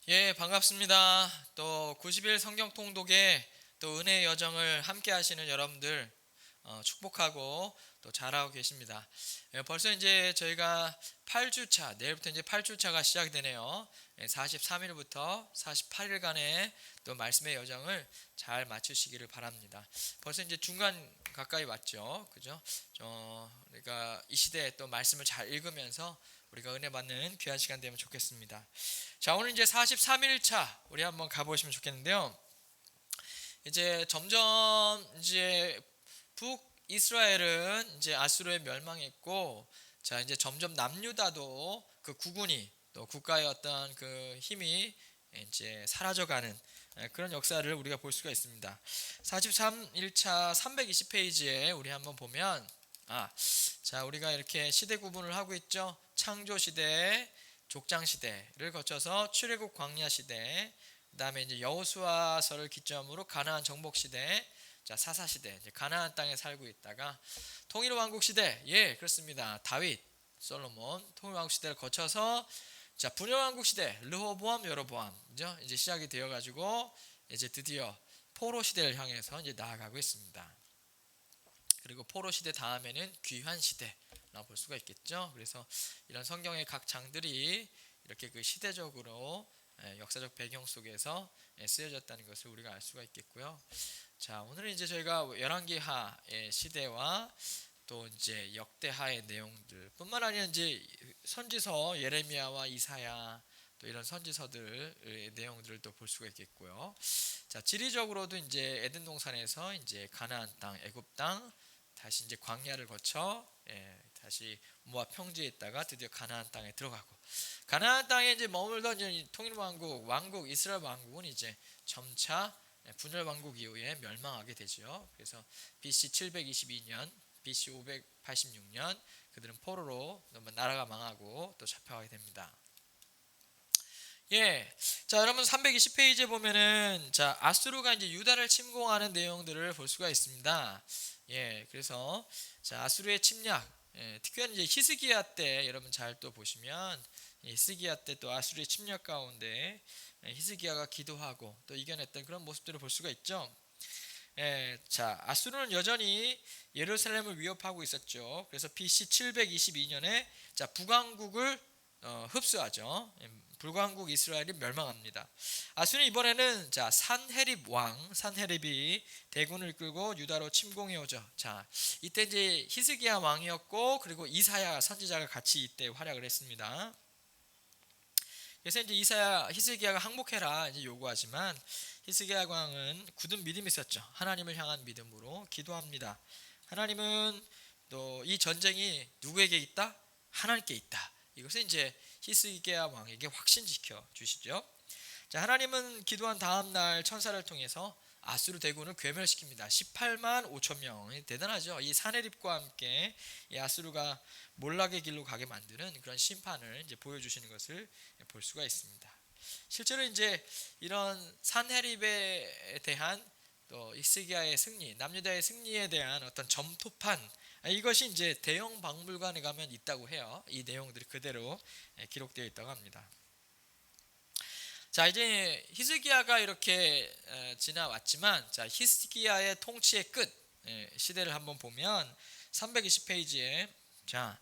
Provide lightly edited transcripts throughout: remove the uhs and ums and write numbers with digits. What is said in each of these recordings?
예, 반갑습니다. 또 90일 성경 통독에 또 은혜의 여정을 함께 하시는 여러분들 축복하고 또 잘하고 계십니다. 예, 벌써 이제 저희가 8주차, 내일부터 이제 8주차가 시작되네요. 43일부터 48일간의 또 말씀의 여정을 잘 마치시기를 바랍니다. 벌써 이제 중간 가까이 왔죠. 그죠? 우리가 이 시대에 또 말씀을 잘 읽으면서 우리가 은혜 받는 귀한 시간 되면 좋겠습니다. 자, 오늘 이제 43일차 우리 한번 가보시면 좋겠는데요. 이제 점점 이제 북이스라엘은 이제 아수르에 멸망했고, 자 이제 점점 남유다도 그 국군이 또 국가의 어떤 그 힘이 이제 사라져가는 그런 역사를 우리가 볼 수가 있습니다. 43일차 320페이지에 우리 한번 보면 자 우리가 이렇게 시대 구분을 하고 있죠. 창조 시대, 족장 시대를 거쳐서 출애굽 광야 시대, 그다음에 이제 여호수아서를 기점으로 가나안 정복 시대, 자 사사 시대, 이제 가나안 땅에 살고 있다가 통일 왕국 시대, 예 그렇습니다. 다윗, 솔로몬 통일 왕국 시대를 거쳐서 자 분열 왕국 시대, 르호보암, 여로보암 이제 시작이 되어 가지고 이제 드디어 포로 시대를 향해서 이제 나아가고 있습니다. 그리고 포로 시대 다음에는 귀환 시대라고 볼 수가 있겠죠. 그래서 이런 성경의 각 장들이 이렇게 그 시대적으로 역사적 배경 속에서 쓰여졌다는 것을 우리가 알 수가 있겠고요. 자, 오늘은 이제 저희가 열왕기하의 시대와 또 이제 역대하의 내용들 뿐만 아니라 이제 선지서 예레미야와 이사야 또 이런 선지서들의 내용들을 또 볼 수가 있겠고요. 자, 지리적으로도 이제 에덴 동산에서 이제 가나안 땅, 애굽 땅, 다시 이제 광야를 거쳐 다시 모압 평지에 있다가 드디어 가나안 땅에 들어가고, 가나안 땅에 이제 머물던 이제 통일 왕국 이스라엘 왕국은 이제 점차 분열 왕국 이후에 멸망하게 되죠. 그래서 BC 722년, BC 586년 그들은 포로로 나라가 망하고 또 잡혀가게 됩니다. 예, 자 여러분 320페이지에 보면은 자 아수르가 이제 유다를 침공하는 내용들을 볼 수가 있습니다. 예, 그래서 자 아수르의 침략, 특별히 이제 히스기야 때 여러분 잘 또 보시면 히스기야 때 또 아수르의 침략 가운데 히스기야가 기도하고 또 이겨냈던 그런 모습들을 볼 수가 있죠. 예, 자 아수르는 여전히 예루살렘을 위협하고 있었죠. 그래서 BC 722년에 자 북왕국을 흡수하죠. 북왕국 이스라엘이 멸망합니다. 아수르는 이번에는 자 산헤립이 대군을 끌고 유다로 침공해 오죠. 자 이때 이제 히스기야 왕이었고 그리고 이사야 선지자가 같이 이때 활약을 했습니다. 그래서 이제 히스기야가 항복해라 이제 요구하지만 히스기야 왕은 굳은 믿음이 있었죠. 하나님을 향한 믿음으로 기도합니다. 하나님은 또 이 전쟁이 누구에게 있다? 하나님께 있다. 이것을 이제 히스기야 왕에게 확신시켜 주시죠. 자, 하나님은 기도한 다음 날 천사를 통해서 아수르 대군을 괴멸시킵니다. 18만 5천 명이 대단하죠. 이 사내립과 함께 이 아수르가 몰락의 길로 가게 만드는 그런 심판을 이제 보여주시는 것을 볼 수가 있습니다. 실제로 이제 이런 산헤립에 대한 또 히스기야의 승리, 남유다의 승리에 대한 어떤 점토판, 이것이 이제 대형 박물관에 가면 있다고 해요. 이 내용들이 그대로 기록되어 있다고 합니다. 자 이제 히스기야가 이렇게 지나왔지만 자 히스기야의 통치의 끝 시대를 한번 보면 320페이지에 자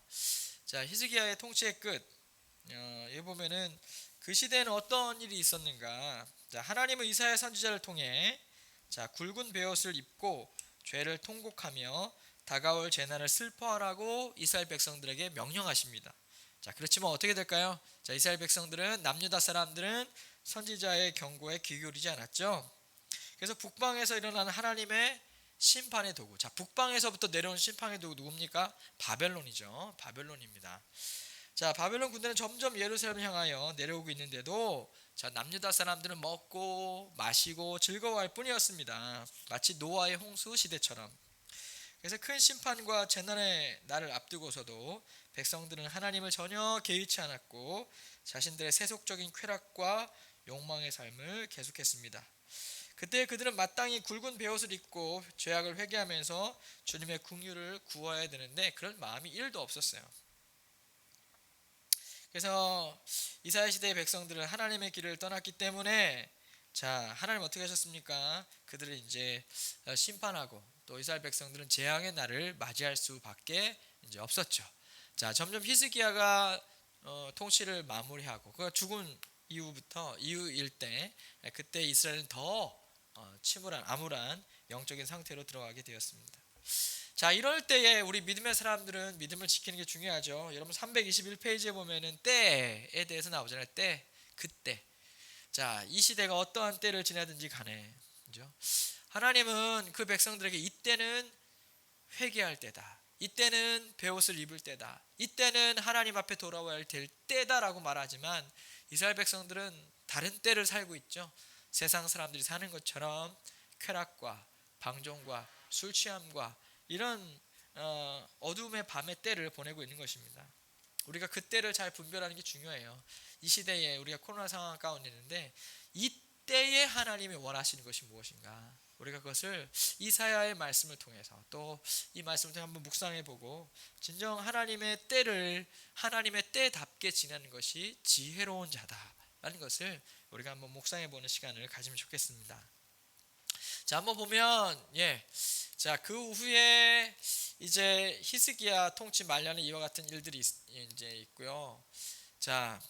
히스기야의 통치의 끝 여기 보면은 그 시대에는 어떤 일이 있었는가. 자 하나님은 이사야 선지자를 통해 자 굵은 베옷을 입고 죄를 통곡하며 다가올 재난을 슬퍼하라고 이스라엘 백성들에게 명령하십니다. 자 그렇지만 어떻게 될까요? 자 이스라엘 백성들은 남유다 사람들은 선지자의 경고에 귀 기울이지 않았죠. 그래서 북방에서 일어나는 하나님의 심판의 도구, 자 북방에서부터 내려온 심판의 도구 누굽니까? 바벨론이죠. 바벨론입니다. 자 바벨론 군대는 점점 예루살렘을 향하여 내려오고 있는데도 자 남유다 사람들은 먹고 마시고 즐거워할 뿐이었습니다. 마치 노아의 홍수 시대처럼. 그래서 큰 심판과 재난의 날을 앞두고서도 백성들은 하나님을 전혀 개의치 않았고 자신들의 세속적인 쾌락과 욕망의 삶을 계속했습니다. 그때 그들은 마땅히 굵은 베옷을 입고 죄악을 회개하면서 주님의 긍휼을 구해야 되는데 그런 마음이 1도 없었어요. 그래서 이사야 시대의 백성들은 하나님의 길을 떠났기 때문에 자, 하나님 어떻게 하셨습니까? 그들을 이제 심판하고 또 이스라엘 백성들은 재앙의 날을 맞이할 수밖에 이제 없었죠. 자, 점점 히스기야가 통치를 마무리하고 그 죽은 이후일 때 그때 이스라엘은 더 침울한 암울한 영적인 상태로 들어가게 되었습니다. 자, 이럴 때에 우리 믿음의 사람들은 믿음을 지키는 게 중요하죠. 여러분 321페이지에 보면은 때에 대해서 나오잖아요. 때, 그때. 자, 이 시대가 어떠한 때를 지나든지 간에, 그죠? 하나님은 그 백성들에게 이때는 회개할 때다. 이때는 베옷을 입을 때다. 이때는 하나님 앞에 돌아와야 될 때다라고 말하지만 이스라엘 백성들은 다른 때를 살고 있죠. 세상 사람들이 사는 것처럼 쾌락과 방종과 술 취함과 이런 어둠의 밤의 때를 보내고 있는 것입니다. 우리가 그 때를 잘 분별하는 게 중요해요. 이 시대에 우리가 코로나 상황 가운데 있는데 이때에 하나님이 원하시는 것이 무엇인가? 우리가 그것을 이사야의 말씀을 통해서 또 이 말씀을 통해 한번 묵상해보고 진정 하나님의 때를 하나님의 때답게 지내는 것이 지혜로운 자다라는 것을 우리가 한번 묵상해보는 시간을 가지면 좋겠습니다. 자, 한번 보면 자, 그 후에 이제 히스기야 통치 말년에 이와 같은 일들이 이제 있고요. 자,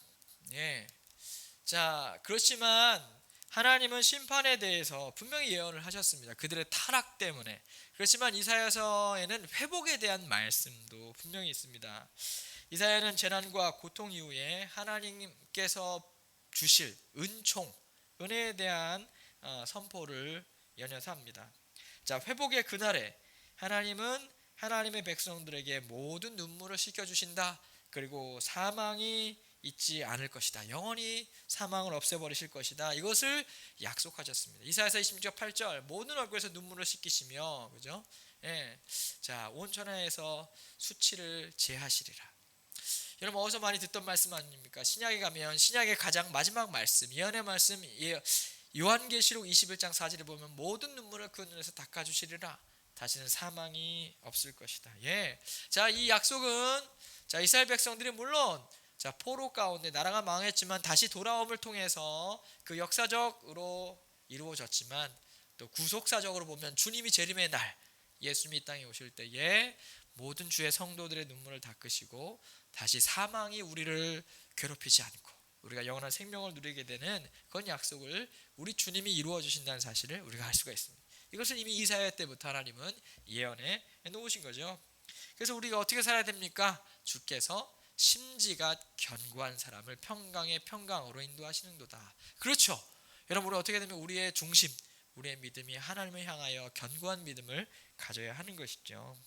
자, 그렇지만 하나님은 심판에 대해서 분명히 예언을 하셨습니다. 그들의 타락 때문에. 그렇지만 이사야서에는 회복에 대한 말씀도 분명히 있습니다. 이사야는 재난과 고통 이후에 하나님께서 주실 은총, 은혜에 대한 선포를 연여서 합니다. 자, 회복의 그날에 하나님은 하나님의 백성들에게 모든 눈물을 씻겨주신다. 그리고 사망이 있지 않을 것이다. 영원히 사망을 없애버리실 것이다. 이것을 약속하셨습니다. 이사야서 26장 8절 모든 얼굴에서 눈물을 씻기시며, 그죠? 자, 온 천하에서 수치를 제하시리라. 여러분 어디서 많이 듣던 말씀 아닙니까? 신약에 가면 신약의 가장 마지막 말씀, 예언의 말씀, 요한계시록 21장 4절에 보면 모든 눈물을 그 눈에서 닦아주시리라. 다시는 사망이 없을 것이다. 자, 이 약속은 자, 이스라엘 백성들이 물론 자, 포로 가운데 나라가 망했지만 다시 돌아옴을 통해서 그 역사적으로 이루어졌지만 또 구속사적으로 보면 주님이 재림의 날 예수님이 이 땅에 오실 때에 모든 주의 성도들의 눈물을 닦으시고 다시 사망이 우리를 괴롭히지 않고 우리가 영원한 생명을 누리게 되는 그런 약속을 우리 주님이 이루어 주신다는 사실을 우리가 알 수가 있습니다. 이것을 이미 이사야 때부터 하나님은 예언해 놓으신 거죠. 그래서 우리가 어떻게 살아야 됩니까? 주께서 심지가 견고한 사람을 평강의 평강으로 인도하시는도다. 그렇죠. 여러분 우리 어떻게 되면 우리의 중심, 우리의 믿음이 하나님을 향하여 견고한 믿음을 가져야 하는 것이죠.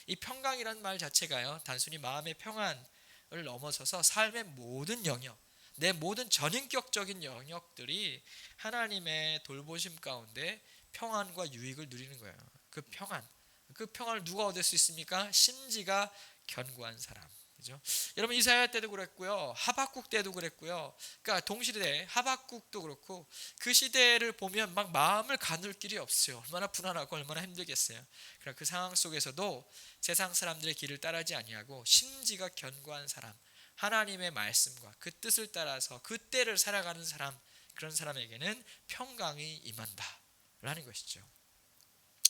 이 평강이라는 말 자체가요, 단순히 마음의 평안을 넘어서서 삶의 모든 영역, 내 모든 전인격적인 영역들이 하나님의 돌보심 가운데 평안과 유익을 누리는 거예요. 그 평안을 누가 얻을 수 있습니까? 심지가 견고한 사람. 그죠? 여러분 이사야 때도 그랬고요, 하박국 때도 그랬고요. 그러니까 동시대 하박국도 그렇고 그 시대를 보면 막 마음을 가눌 길이 없어요. 얼마나 불안하고 얼마나 힘들겠어요. 그러나 그 상황 속에서도 세상 사람들의 길을 따르지 아니하고 심지가 견고한 사람, 하나님의 말씀과 그 뜻을 따라서 그 때를 살아가는 사람, 그런 사람에게는 평강이 임한다라는 것이죠.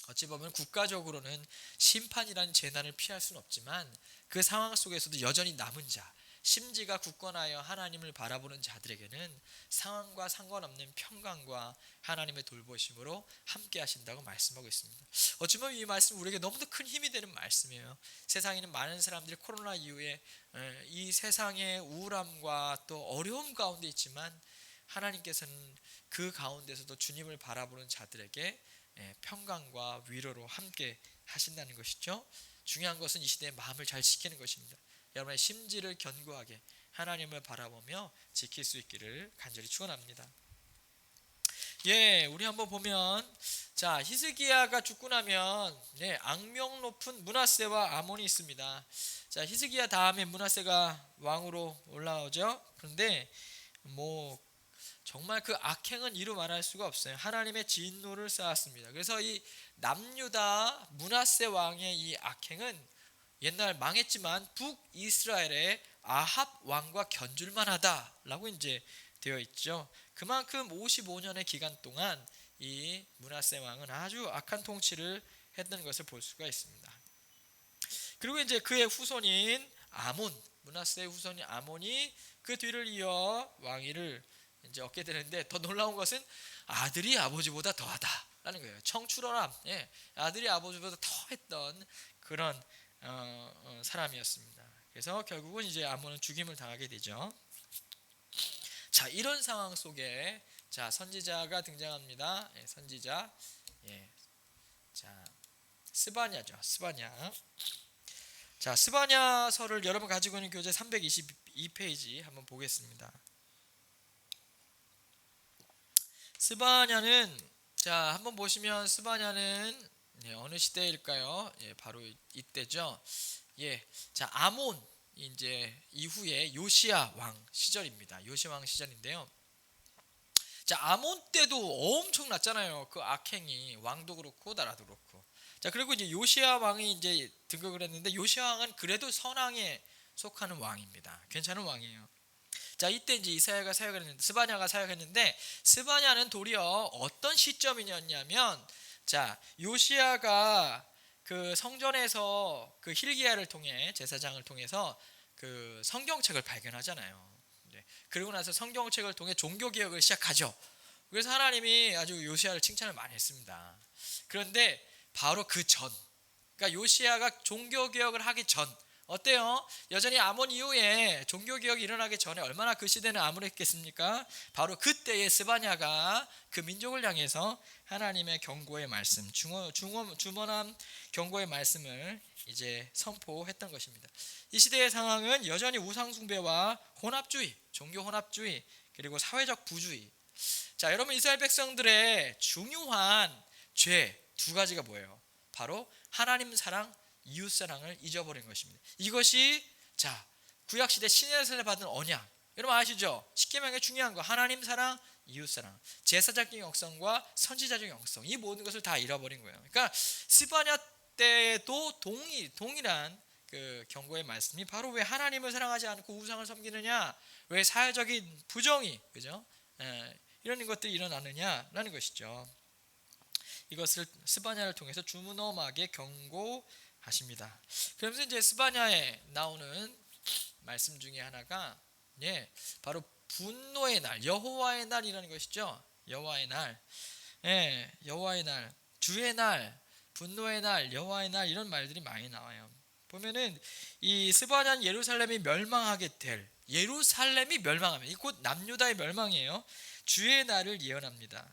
어찌 보면 국가적으로는 심판이라는 재난을 피할 수는 없지만 그 상황 속에서도 여전히 남은 자, 심지가 굳건하여 하나님을 바라보는 자들에게는 상황과 상관없는 평강과 하나님의 돌보심으로 함께 하신다고 말씀하고 있습니다. 어찌 보면 이 말씀 우리에게 너무도 큰 힘이 되는 말씀이에요. 세상에는 많은 사람들이 코로나 이후에 이 세상의 우울함과 또 어려움 가운데 있지만 하나님께서는 그 가운데서도 주님을 바라보는 자들에게 평강과 위로로 함께 하신다는 것이죠. 중요한 것은 이 시대의 마음을 잘 지키는 것입니다. 여러분의 심지를 견고하게 하나님을 바라보며 지킬 수 있기를 간절히 축원합니다. 우리 한번 보면 자, 히스기야가 죽고 나면 악명 높은 므낫세와 아몬이 있습니다. 자, 히스기야 다음에 므낫세가 왕으로 올라오죠. 그런데 정말 그 악행은 이루 말할 수가 없어요. 하나님의 진노를 쌓았습니다. 그래서 이 남유다 므낫세 왕의 이 악행은 옛날 망했지만 북이스라엘의 아합 왕과 견줄만 하다라고 이제 되어 있죠. 그만큼 55년의 기간 동안 이 므낫세 왕은 아주 악한 통치를 했던 것을 볼 수가 있습니다. 그리고 이제 그의 후손인 아몬, 므낫세의 후손인 아몬이 그 뒤를 이어 왕위를 이제 얻게 되는데, 더 놀라운 것은 아들이 아버지보다 더하다라는 거예요. 청출어람, 아들이 아버지보다 더했던 그런 사람이었습니다. 그래서 결국은 이제 아몬은 죽임을 당하게 되죠. 자, 이런 상황 속에 자 선지자가 등장합니다. 선지자, 자 스바냐죠. 스바냐. 자, 스바냐서를 여러분 가지고 있는 교재 322페이지 한번 보겠습니다. 스바냐는 자 한번 보시면 스바냐는 어느 시대일까요? 바로 이때죠. 자 아몬 이제 이후에 요시야 왕 시절입니다. 요시야 왕 시절인데요. 자 아몬 때도 엄청났잖아요. 그 악행이 왕도 그렇고 나라도 그렇고. 자 그리고 이제 요시야 왕이 이제 등극을 했는데, 요시야 왕은 그래도 선왕에 속하는 왕입니다. 괜찮은 왕이에요. 자 이때 이제 이사야가 사역을 했는데, 스바냐가 사역했는데, 스바냐는 도리어 어떤 시점이었냐면, 자 요시야가 그 성전에서 그 힐기야를 통해, 제사장을 통해서 그 성경책을 발견하잖아요. 그리고 나서 성경책을 통해 종교 개혁을 시작하죠. 그래서 하나님이 아주 요시야를 칭찬을 많이 했습니다. 그런데 바로 그 전, 그러니까 요시야가 종교 개혁을 하기 전 어때요? 여전히 아몬 이후에 종교 개혁이 일어나기 전에 얼마나 그 시대는 암울했겠습니까? 바로 그때의 스바냐가 그 민족을 향해서 하나님의 경고의 말씀, 주문한 경고의 말씀을 이제 선포했던 것입니다. 이 시대의 상황은 여전히 우상 숭배와 혼합주의, 종교 혼합주의, 그리고 사회적 부주의. 자, 여러분 이스라엘 백성들의 중요한 죄 두 가지가 뭐예요? 바로 하나님 사랑, 이웃 사랑을 잊어버린 것입니다. 이것이 자 구약 시대 신에서 받은 언약. 여러분 아시죠? 십계명의 중요한 거 하나님 사랑, 이웃 사랑, 제사장적 영성과 선지자적 영성, 이 모든 것을 다 잃어버린 거예요. 그러니까 스바냐 때도 동일한 그 경고의 말씀이 바로 왜 하나님을 사랑하지 않고 우상을 섬기느냐, 왜 사회적인 부정이 그죠? 이런 것들이 일어나느냐라는 것이죠. 이것을 스바냐를 통해서 주문엄하게 경고하십니다. 그러면서 이제 스바냐에 나오는 말씀 중에 하나가 바로 분노의 날, 여호와의 날이라는 것이죠. 여호와의 날, 여호와의 날, 주의 날, 분노의 날, 여호와의 날, 이런 말들이 많이 나와요. 보면은 이 스바냐는 예루살렘이 멸망하게 될, 예루살렘이 멸망하면 곧 남유다의 멸망이에요. 주의 날을 예언합니다.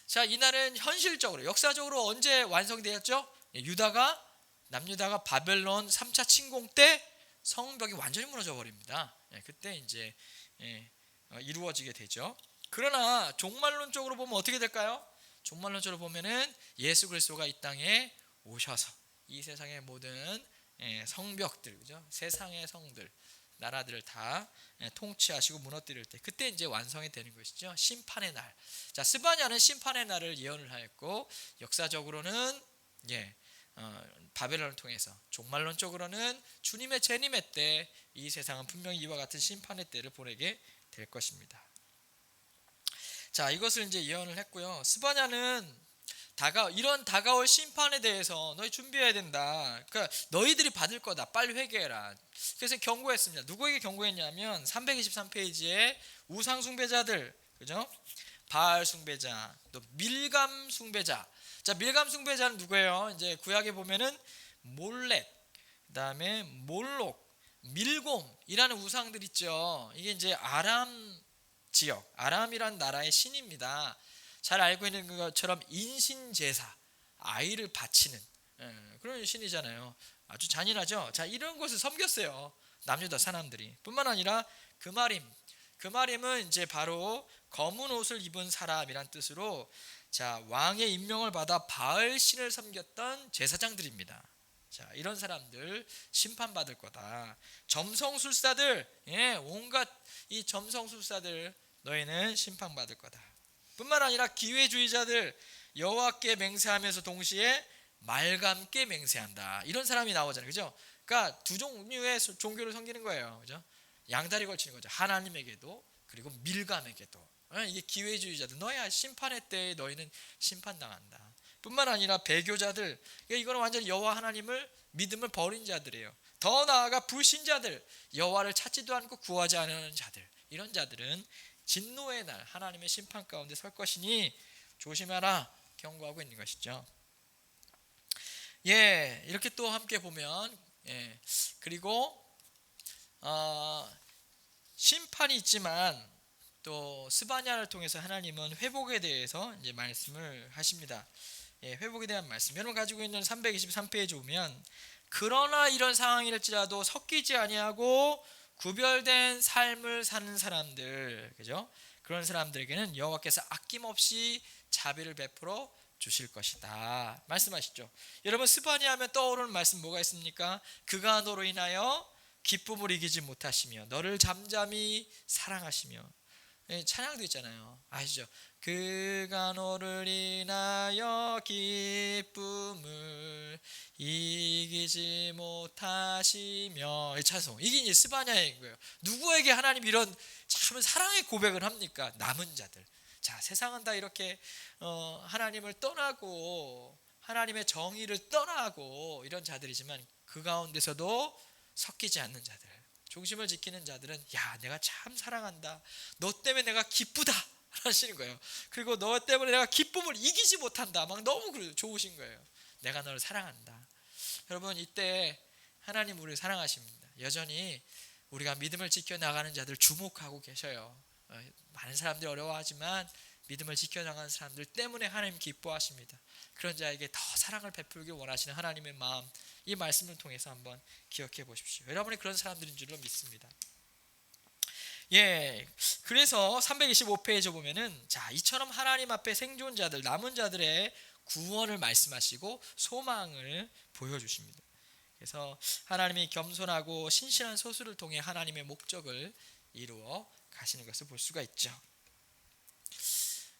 자, 이 날은 현실적으로 역사적으로 언제 완성되었죠? 남유다가 바벨론 3차 침공 때 성벽이 완전히 무너져 버립니다. 그때 이제 이루어지게 되죠. 그러나 종말론적으로 보면 어떻게 될까요? 종말론적으로 보면은 예수 그리스도가 이 땅에 오셔서 이 세상의 모든 성벽들, 그죠? 세상의 성들, 나라들을 다 통치하시고 무너뜨릴 때, 그때 이제 완성이 되는 것이죠. 심판의 날. 자, 스바냐는 심판의 날을 예언을 하였고, 역사적으로는 바벨론을 통해서, 종말론적으로는 주님의 재림의 때 이 세상은 분명히 이와 같은 심판의 때를 보내게 될 것입니다. 자, 이것을 이제 예언을 했고요. 스바냐는 이런 다가올 심판에 대해서 너희 준비해야 된다. 그러니까 너희들이 받을 거다. 빨리 회개해라. 그래서 경고했습니다. 누구에게 경고했냐면 323페이지에 우상 숭배자들, 그죠? 바알 숭배자, 또 밀감 숭배자. 자, 밀감 숭배자는 누구예요? 이제 구약에 보면은 몰렉, 그다음에 몰록, 밀곰이라는 우상들 있죠. 이게 이제 아람 지역, 아람이란 나라의 신입니다. 잘 알고 있는 것처럼 인신제사, 아이를 바치는 그런 신이잖아요. 아주 잔인하죠. 자, 이런 것을 섬겼어요. 남유다 사람들이. 뿐만 아니라 그마림은 이제 바로 검은 옷을 입은 사람이란 뜻으로, 자, 왕의 임명을 받아 바알 신을 섬겼던 제사장들입니다. 자, 이런 사람들 심판받을 거다. 점성술사들, 온갖 이 점성술사들, 너희는 심판받을 거다. 뿐만 아니라 기회주의자들, 여호와께 맹세하면서 동시에 말과 함께 맹세한다. 이런 사람이 나오잖아요. 그죠? 그러니까 두 종류의 종교를 섬기는 거예요. 그죠? 양다리 걸치는 거죠. 하나님에게도 그리고 밀감에게도. 이게 기회주의자들. 너야 심판의 때에 너희는 심판당한다. 뿐만 아니라 배교자들. 이거는 완전히 여호와 하나님을 믿음을 버린 자들이에요. 더 나아가 불신자들, 여호와를 찾지도 않고 구하지 않는 자들. 이런 자들은 진노의 날 하나님의 심판 가운데 설 것이니 조심하라 경고하고 있는 것이죠. 예, 이렇게 또 함께 보면 그리고 심판이 있지만 또 스바냐를 통해서 하나님은 회복에 대해서 이제 말씀을 하십니다. 회복에 대한 말씀. 여러분 가지고 있는 323페이지 보면 그러나 이런 상황일지라도 섞이지 아니하고 구별된 삶을 사는 사람들, 그죠? 그런 사람들에게는 여호와께서 아낌없이 자비를 베풀어 주실 것이다 말씀하시죠. 여러분 스바냐 하면 떠오르는 말씀 뭐가 있습니까? 그가 너로 인하여 기쁨을 이기지 못하시며 너를 잠잠히 사랑하시며. 찬양도 있잖아요. 아시죠? 그가 너를 인하여 기쁨을 이기지 못하시며. 이 찬송 이게 이제 스바냐인 거예요. 누구에게 하나님 이런 참 사랑의 고백을 합니까? 남은 자들. 자, 세상은 다 이렇게 하나님을 떠나고 하나님의 정의를 떠나고 이런 자들이지만 그 가운데서도 섞이지 않는 자들, 중심을 지키는 자들은 야, 내가 참 사랑한다. 너 때문에 내가 기쁘다 하시는 거예요. 그리고 너 때문에 내가 기쁨을 이기지 못한다. 막 너무 좋으신 거예요. 내가 너를 사랑한다. 여러분 이때 하나님 우리를 사랑하십니다. 여전히 우리가 믿음을 지켜나가는 자들 주목하고 계셔요. 많은 사람들이 어려워하지만 믿음을 지켜나가는 사람들 때문에 하나님 기뻐하십니다. 그런 자에게 더 사랑을 베풀길 원하시는 하나님의 마음, 이 말씀을 통해서 한번 기억해 보십시오. 여러분이 그런 사람들인 줄로 믿습니다. 예, 그래서 325페이지 보면은 자, 이처럼 하나님 앞에 생존자들, 남은 자들의 구원을 말씀하시고 소망을 보여주십니다. 그래서 하나님이 겸손하고 신실한 소수를 통해 하나님의 목적을 이루어 가시는 것을 볼 수가 있죠.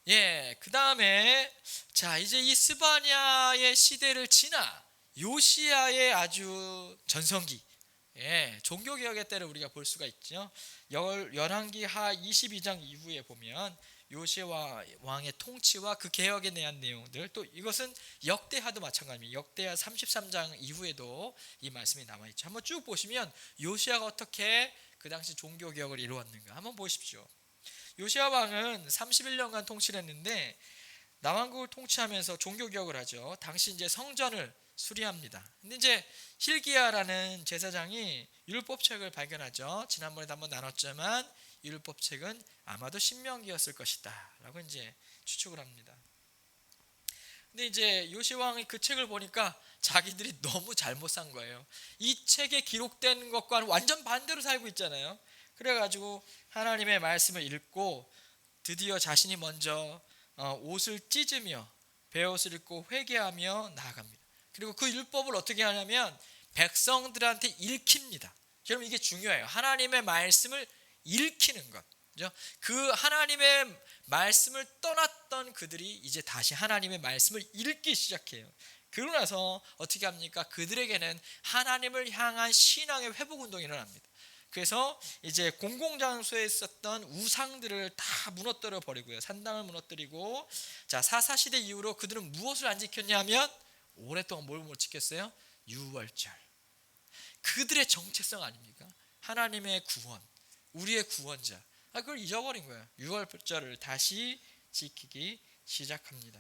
예, 그 다음에 자, 이제 이 스바냐의 시대를 지나 요시야의 아주 전성기, 종교개혁의 때를 우리가 볼 수가 있죠. 열왕기하 22장 이후에 보면 요시야 왕의 통치와 그 개혁에 대한 내용들, 또 이것은 역대하도 마찬가지입니다. 역대하 33장 이후에도 이 말씀이 남아있죠. 한번 쭉 보시면 요시야가 어떻게 그 당시 종교개혁을 이루었는가 한번 보십시오. 요시야 왕은 31년간 통치를 했는데 남왕국을 통치하면서 종교개혁을 하죠. 당시 이제 성전을 수리합니다. 근데 이제 hil기야라는 제사장이 율법책을 발견하죠. 지난번에도 한번 나눴지만 율법책은 아마도 신명기였을 것이다 라고 이제 추측을 합니다. 근데 이제 요시야 왕이 그 책을 보니까 자기들이 너무 잘못 산 거예요. 이 책에 기록된 것과는 완전 반대로 살고 있잖아요. 그래가지고 하나님의 말씀을 읽고 드디어 자신이 먼저 옷을 찢으며 베옷을 입고 회개하며 나아갑니다. 그리고 그 율법을 어떻게 하냐면 백성들한테 읽힙니다. 여러분 이게 중요해요. 하나님의 말씀을 읽히는 것. 그 하나님의 말씀을 떠났던 그들이 이제 다시 하나님의 말씀을 읽기 시작해요. 그러고 나서 어떻게 합니까? 그들에게는 하나님을 향한 신앙의 회복 운동이 일어납니다. 그래서 이제 공공장소에 있었던 우상들을 다 무너뜨려 버리고요. 산당을 무너뜨리고, 자, 사사시대 이후로 그들은 무엇을 안 지켰냐면 오랫동안 뭘 못 지켰어요? 유월절. 그들의 정체성 아닙니까? 하나님의 구원, 우리의 구원자. 그걸 잊어버린 거예요. 유월절을 다시 지키기 시작합니다.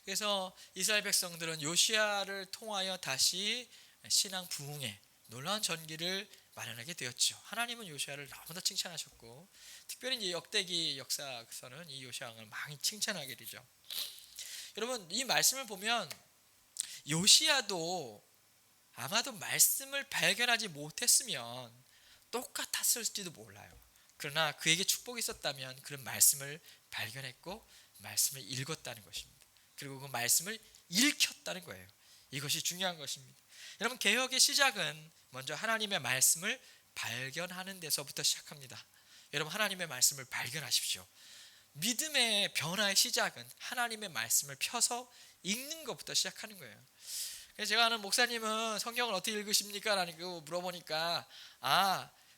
그래서 이스라엘 백성들은 요시야를 통하여 다시 신앙 부흥에 놀라운 전기를 마련하게 되었죠. 하나님은 요시야를 너무나 칭찬하셨고, 특별히 이제 역대기 역사서는 이 요시야 왕을 많이 칭찬하게 되죠. 여러분 이 말씀을 보면 요시야도 아마도 말씀을 발견하지 못했으면 똑같았을지도 몰라요. 그러나 그에게 축복이 있었다면 그런 말씀을 발견했고 말씀을 읽었다는 것입니다. 그리고 그 말씀을 읽혔다는 거예요. 이것이 중요한 것입니다. 여러분 개혁의 시작은 먼저 하나님의 말씀을 발견하는 데서부터 시작합니다. 여러분 하나님의 말씀을 발견하십시오. 믿음의 변화의 시작은 하나님의 말씀을 펴서 읽는 것부터 시작하는 거예요. 그래서 제가 아는 목사님은 성경을 어떻게 읽으십니까? 라고 물어보니까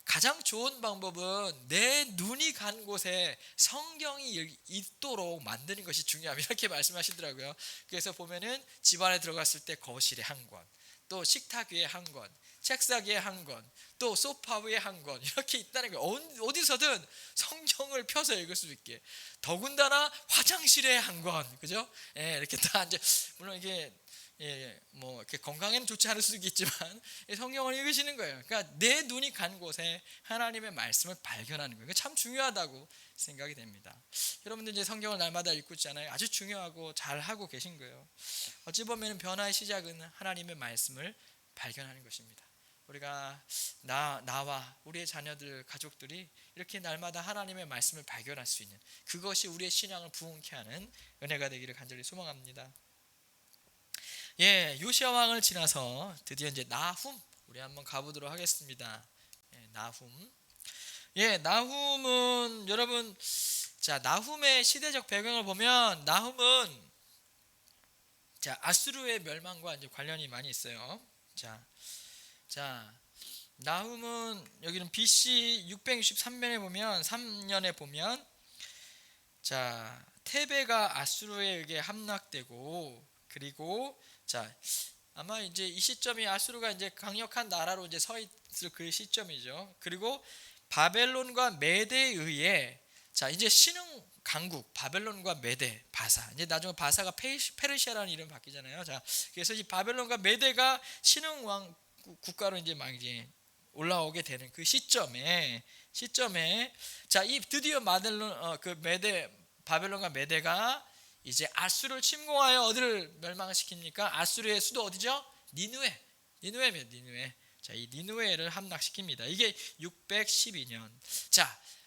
가장 좋은 방법은 내 눈이 간 곳에 성경이 있도록 만드는 것이 중요합니다. 이렇게 말씀하시더라고요. 그래서 보면은 집안에 들어갔을 때 거실에 한 권, 또 식탁 위에 한 권, 책상 위에 한 권, 또 소파 위에 한 권 이렇게 있다는 거예요. 어디서든 성경을 펴서 읽을 수 있게. 더군다나 화장실에 한 권, 그죠? 이렇게 다 이제 물론 이게 뭐 이렇게 건강에는 좋지 않을 수도 있겠지만 성경을 읽으시는 거예요. 그러니까 내 눈이 간 곳에 하나님의 말씀을 발견하는 거예요. 참 중요하다고 생각이 됩니다. 여러분들 이제 성경을 날마다 읽고 있잖아요. 아주 중요하고 잘 하고 계신 거예요. 어찌 보면 변화의 시작은 하나님의 말씀을 발견하는 것입니다. 우리가 나와 우리의 자녀들, 가족들이 이렇게 날마다 하나님의 말씀을 발견할 수 있는 그것이 우리의 신앙을 부흥케 하는 은혜가 되기를 간절히 소망합니다. 요시야 왕을 지나서 드디어 이제 나훔 우리 한번 가보도록 하겠습니다. 나훔. 나훔은 여러분, 자 나훔의 시대적 배경을 보면 나훔은 아수르의 멸망과 이제 관련이 많이 있어요. 자 나훔은 여기는 BC 663년에 보면 3년에 보면 테베가 아수르에 의해 함락되고 그리고 아마 이제 이 시점이 아수르가 이제 강력한 나라로 이제 서 있을 그 시점이죠. 그리고 바벨론과 메대에 의해 이제 신흥 강국 바벨론과 메대, 바사. 이제 나중에 바사가 페르시아라는 이름 바뀌잖아요. 그래서 이 바벨론과 메대가 신흥 왕 국가로 이제 막 이제 올라오게 되는 그 시점에 이 드디어 바벨론과 메대가 이제 아수르를 침공하여 어디를 멸망시킵니까? 아수르의 수도 어디죠? 니느웨입니다. 니느웨. 이 니느웨를 함락시킵니다. 이게 612년.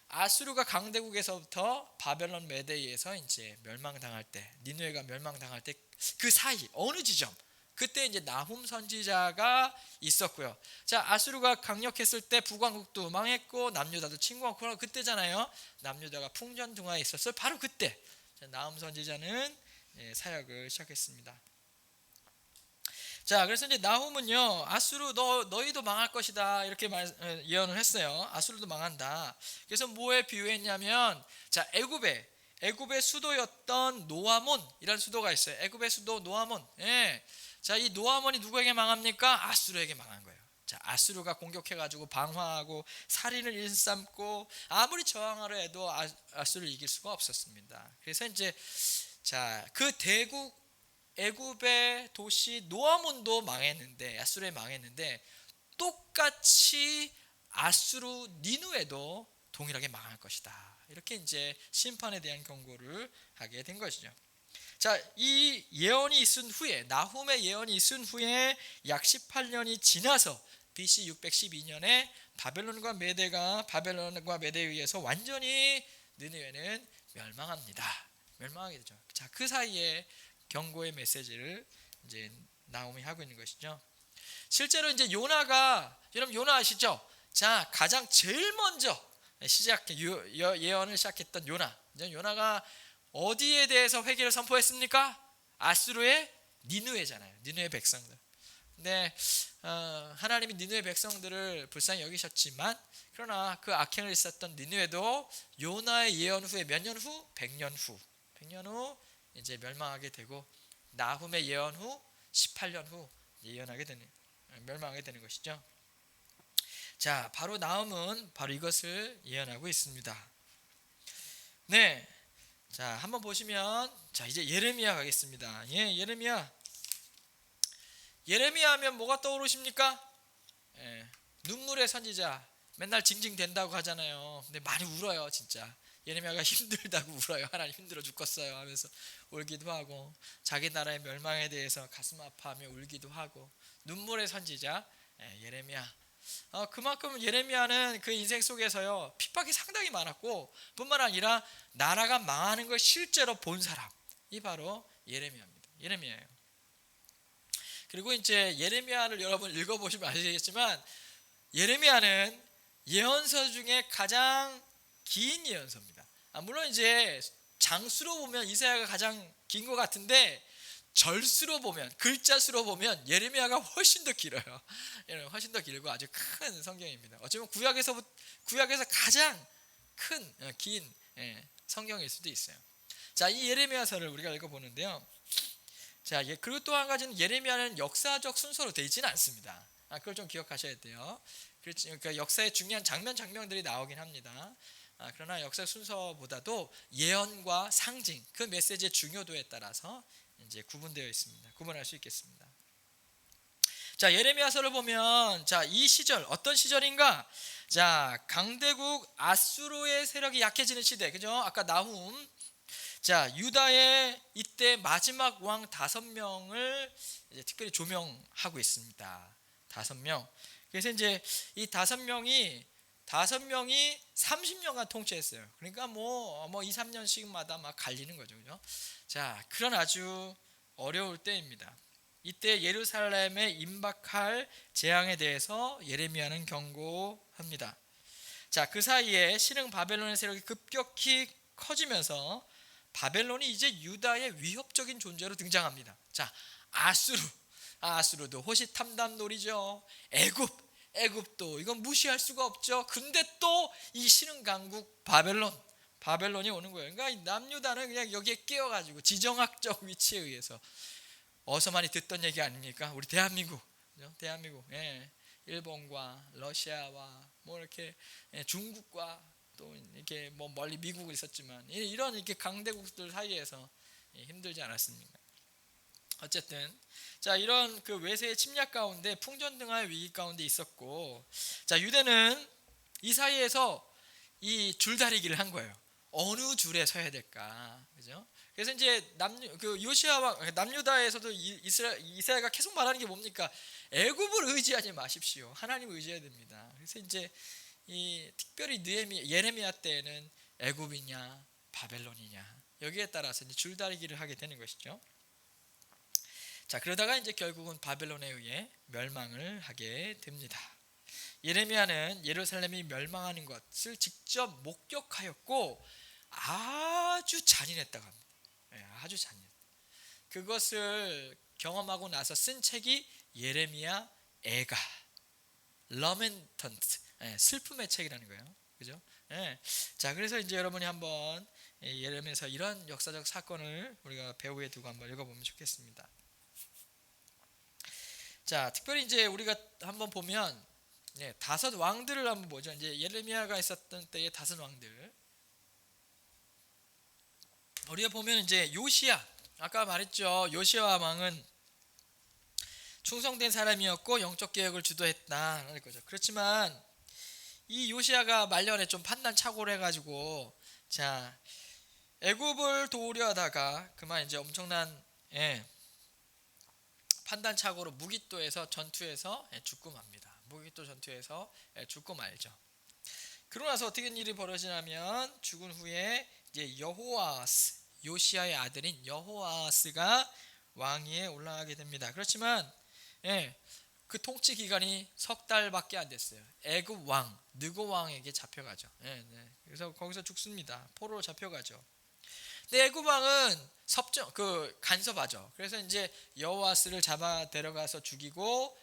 아수르가 강대국에서부터 바벨론 메대에 의해서 이제 멸망당할 때, 니느웨가 멸망당할 때 그 사이 어느 지점? 그때 이제 나훔 선지자가 있었고요. 아수르가 강력했을 때 북왕국도 망했고 남유다도 침공하고 그때잖아요. 남유다가 풍전등화에 있었어요. 바로 그때 나훔 선지자는 사역을 시작했습니다. 그래서 이제 나훔은요, 아수르 너희도 망할 것이다 이렇게 예언을 했어요. 아수르도 망한다. 그래서 뭐에 비유했냐면, 애굽의 수도였던 노아몬이라는 수도가 있어요. 애굽의 수도 노아몬. 이 노아몬이 누구에게 망합니까? 아수르에게 망한 거예요. 아수르가 공격해가지고 방화하고 살인을 일삼고 아무리 저항하려 해도 아수르를 이길 수가 없었습니다. 그래서 이제 그 대국 애굽의 도시 노아몬도 망했는데, 아수르에 망했는데 똑같이 아수르 니느웨도 동일하게 망할 것이다. 이렇게 이제 심판에 대한 경고를 하게 된 것이죠. 이 예언이 있은 후에, 나훔의 예언이 있은 후에 약 18년이 지나서 BC 612년에 바벨론과 메대에 의해서 완전히 느느웨는 멸망하게 되죠. 그 사이에 경고의 메시지를 이제 나훔이 하고 있는 것이죠. 실제로 이제 여러분 요나 아시죠? 가장 제일 먼저 예언을 시작했던 요나가 어디에 대해서 회개를 선포했습니까? 아수르의 니느웨잖아요. 니느웨 백성들. 근데 하나님이 니느웨 백성들을 불쌍히 여기셨지만, 그러나 그 악행을 있었던 니느웨도 요나의 예언 후에 몇 년 후? 100년 후 이제 멸망하게 되고, 나훔의 예언 후 18년 후 멸망하게 되는 것이죠. 바로 나훔은 바로 이것을 예언하고 있습니다. 한번 보시면, 이제 예레미야 가겠습니다. 예레미야 하면 뭐가 떠오르십니까? 눈물의 선지자, 맨날 징징댄다고 하잖아요. 근데 많이 울어요, 진짜. 예레미야가 힘들다고 울어요. 하나님 힘들어 죽겠어요 하면서 울기도 하고, 자기 나라의 멸망에 대해서 가슴 아파하며 울기도 하고. 눈물의 선지자 예레미야. 그만큼 예레미야는 그 인생 속에서요, 핍박이 상당히 많았고, 뿐만 아니라 나라가 망하는 걸 실제로 본 사람이 바로 예레미야예요. 그리고 이제 예레미야를 여러분 읽어보시면 아시겠지만, 예레미야는 예언서 중에 가장 긴 예언서입니다. 물론 이제 장수로 보면 이사야가 가장 긴 것 같은데, 절수로 보면, 글자 수로 보면 예레미야가 훨씬 더 길어요. 훨씬 더 길고 아주 큰 성경입니다. 어쩌면 구약에서 가장 긴 성경일 수도 있어요. 자, 이 예레미야서를 우리가 읽어보는데요. 자, 그리고 또 한 가지는 예레미야는 역사적 순서로 되어 있지는 않습니다. 그걸 좀 기억하셔야 돼요. 그러니까 역사의 중요한 장면들이 나오긴 합니다. 그러나 역사 순서보다도 예언과 상징, 그 메시지의 중요도에 따라서 이제 구분되어 있습니다. 구분할 수 있겠습니다. 자, 예레미야서를 보면, 자, 이 시절 어떤 시절인가? 자, 강대국 아수르의 세력이 약해지는 시대, 그죠? 아까 나훔. 자, 유다의 이때 마지막 왕 5명을 이제 특별히 조명하고 있습니다. 5명. 그래서 이제 이 5명이 30년간 통치했어요. 그러니까 뭐 2, 3년씩마다 막 갈리는 거죠. 그죠? 자, 그런 아주 어려울 때입니다. 이때 예루살렘에 임박할 재앙에 대해서 예레미야는 경고합니다. 자, 그 사이에 신흥 바벨론의 세력이 급격히 커지면서 바벨론이 이제 유다의 위협적인 존재로 등장합니다. 자, 아수르도 호시탐탐놀이죠. 애굽도 이건 무시할 수가 없죠. 근데 또 이 신흥 강국 바벨론이 오는 거예요. 그러니까 남유다는 그냥 여기에 끼어가지고 지정학적 위치에 의해서 어서 많이 듣던 얘기 아닙니까? 우리 대한민국, 일본과 러시아와 뭐 이렇게 중국과 또 이렇게 뭐 멀리 미국은 있었지만 이런 이렇게 강대국들 사이에서 힘들지 않았습니까? 어쨌든 자, 이런 그 외세의 침략 가운데 풍전등화의 위기 가운데 있었고, 자, 유대는 이 사이에서 이 줄다리기를 한 거예요. 어느 줄에 서야 될까, 그죠? 그래서 이제 남유다에서도 이스라엘가 계속 말하는 게 뭡니까? 애굽을 의지하지 마십시오. 하나님을 의지해야 됩니다. 그래서 이제 이 특별히 예레미야 때에는 애굽이냐 바벨론이냐 여기에 따라서 이제 줄다리기를 하게 되는 것이죠. 자, 그러다가 이제 결국은 바벨론에 의해 멸망을 하게 됩니다. 예레미야는 예루살렘이 멸망하는 것을 직접 목격하였고 아주 잔인했다고 합니다. 아주 잔인했다. 그것을 경험하고 나서 쓴 책이 예레미야 애가, 러멘턴트, 슬픔의 책이라는 거예요. 그죠? 자, 그래서 이제 여러분이 한번 예레미야에서 이런 역사적 사건을 우리가 배후에 두고 한번 읽어보면 좋겠습니다. 자, 특별히 이제 우리가 한번 보면 5 왕들을 한번 보죠. 이제 예레미야가 있었던 때의 5 왕들. 우리가 보면 이제 요시야, 아까 말했죠. 요시야 왕은 충성된 사람이었고 영적 개혁을 주도했다는 거죠. 그렇지만 이 요시야가 말년에 좀 판단 착오를 해가지고, 자, 애굽을 도우려 하다가 그만 이제 엄청난 판단 착오로 무기또에서 전투에서 죽고 맙니다. 무기또 전투에서 죽고 말죠. 그러고 나서 어떻게 일이 벌어지냐면 죽은 후에 이제 요시야의 아들인 여호아스가 왕위에 올라가게 됩니다. 그렇지만 그 통치 기간이 3달밖에 안 됐어요. 애굽 왕 느고 왕에게 잡혀가죠. 그래서 거기서 죽습니다. 포로로 잡혀가죠. 근데 애굽 왕은 간섭하죠. 그래서 이제 여호아스를 잡아 데려가서 죽이고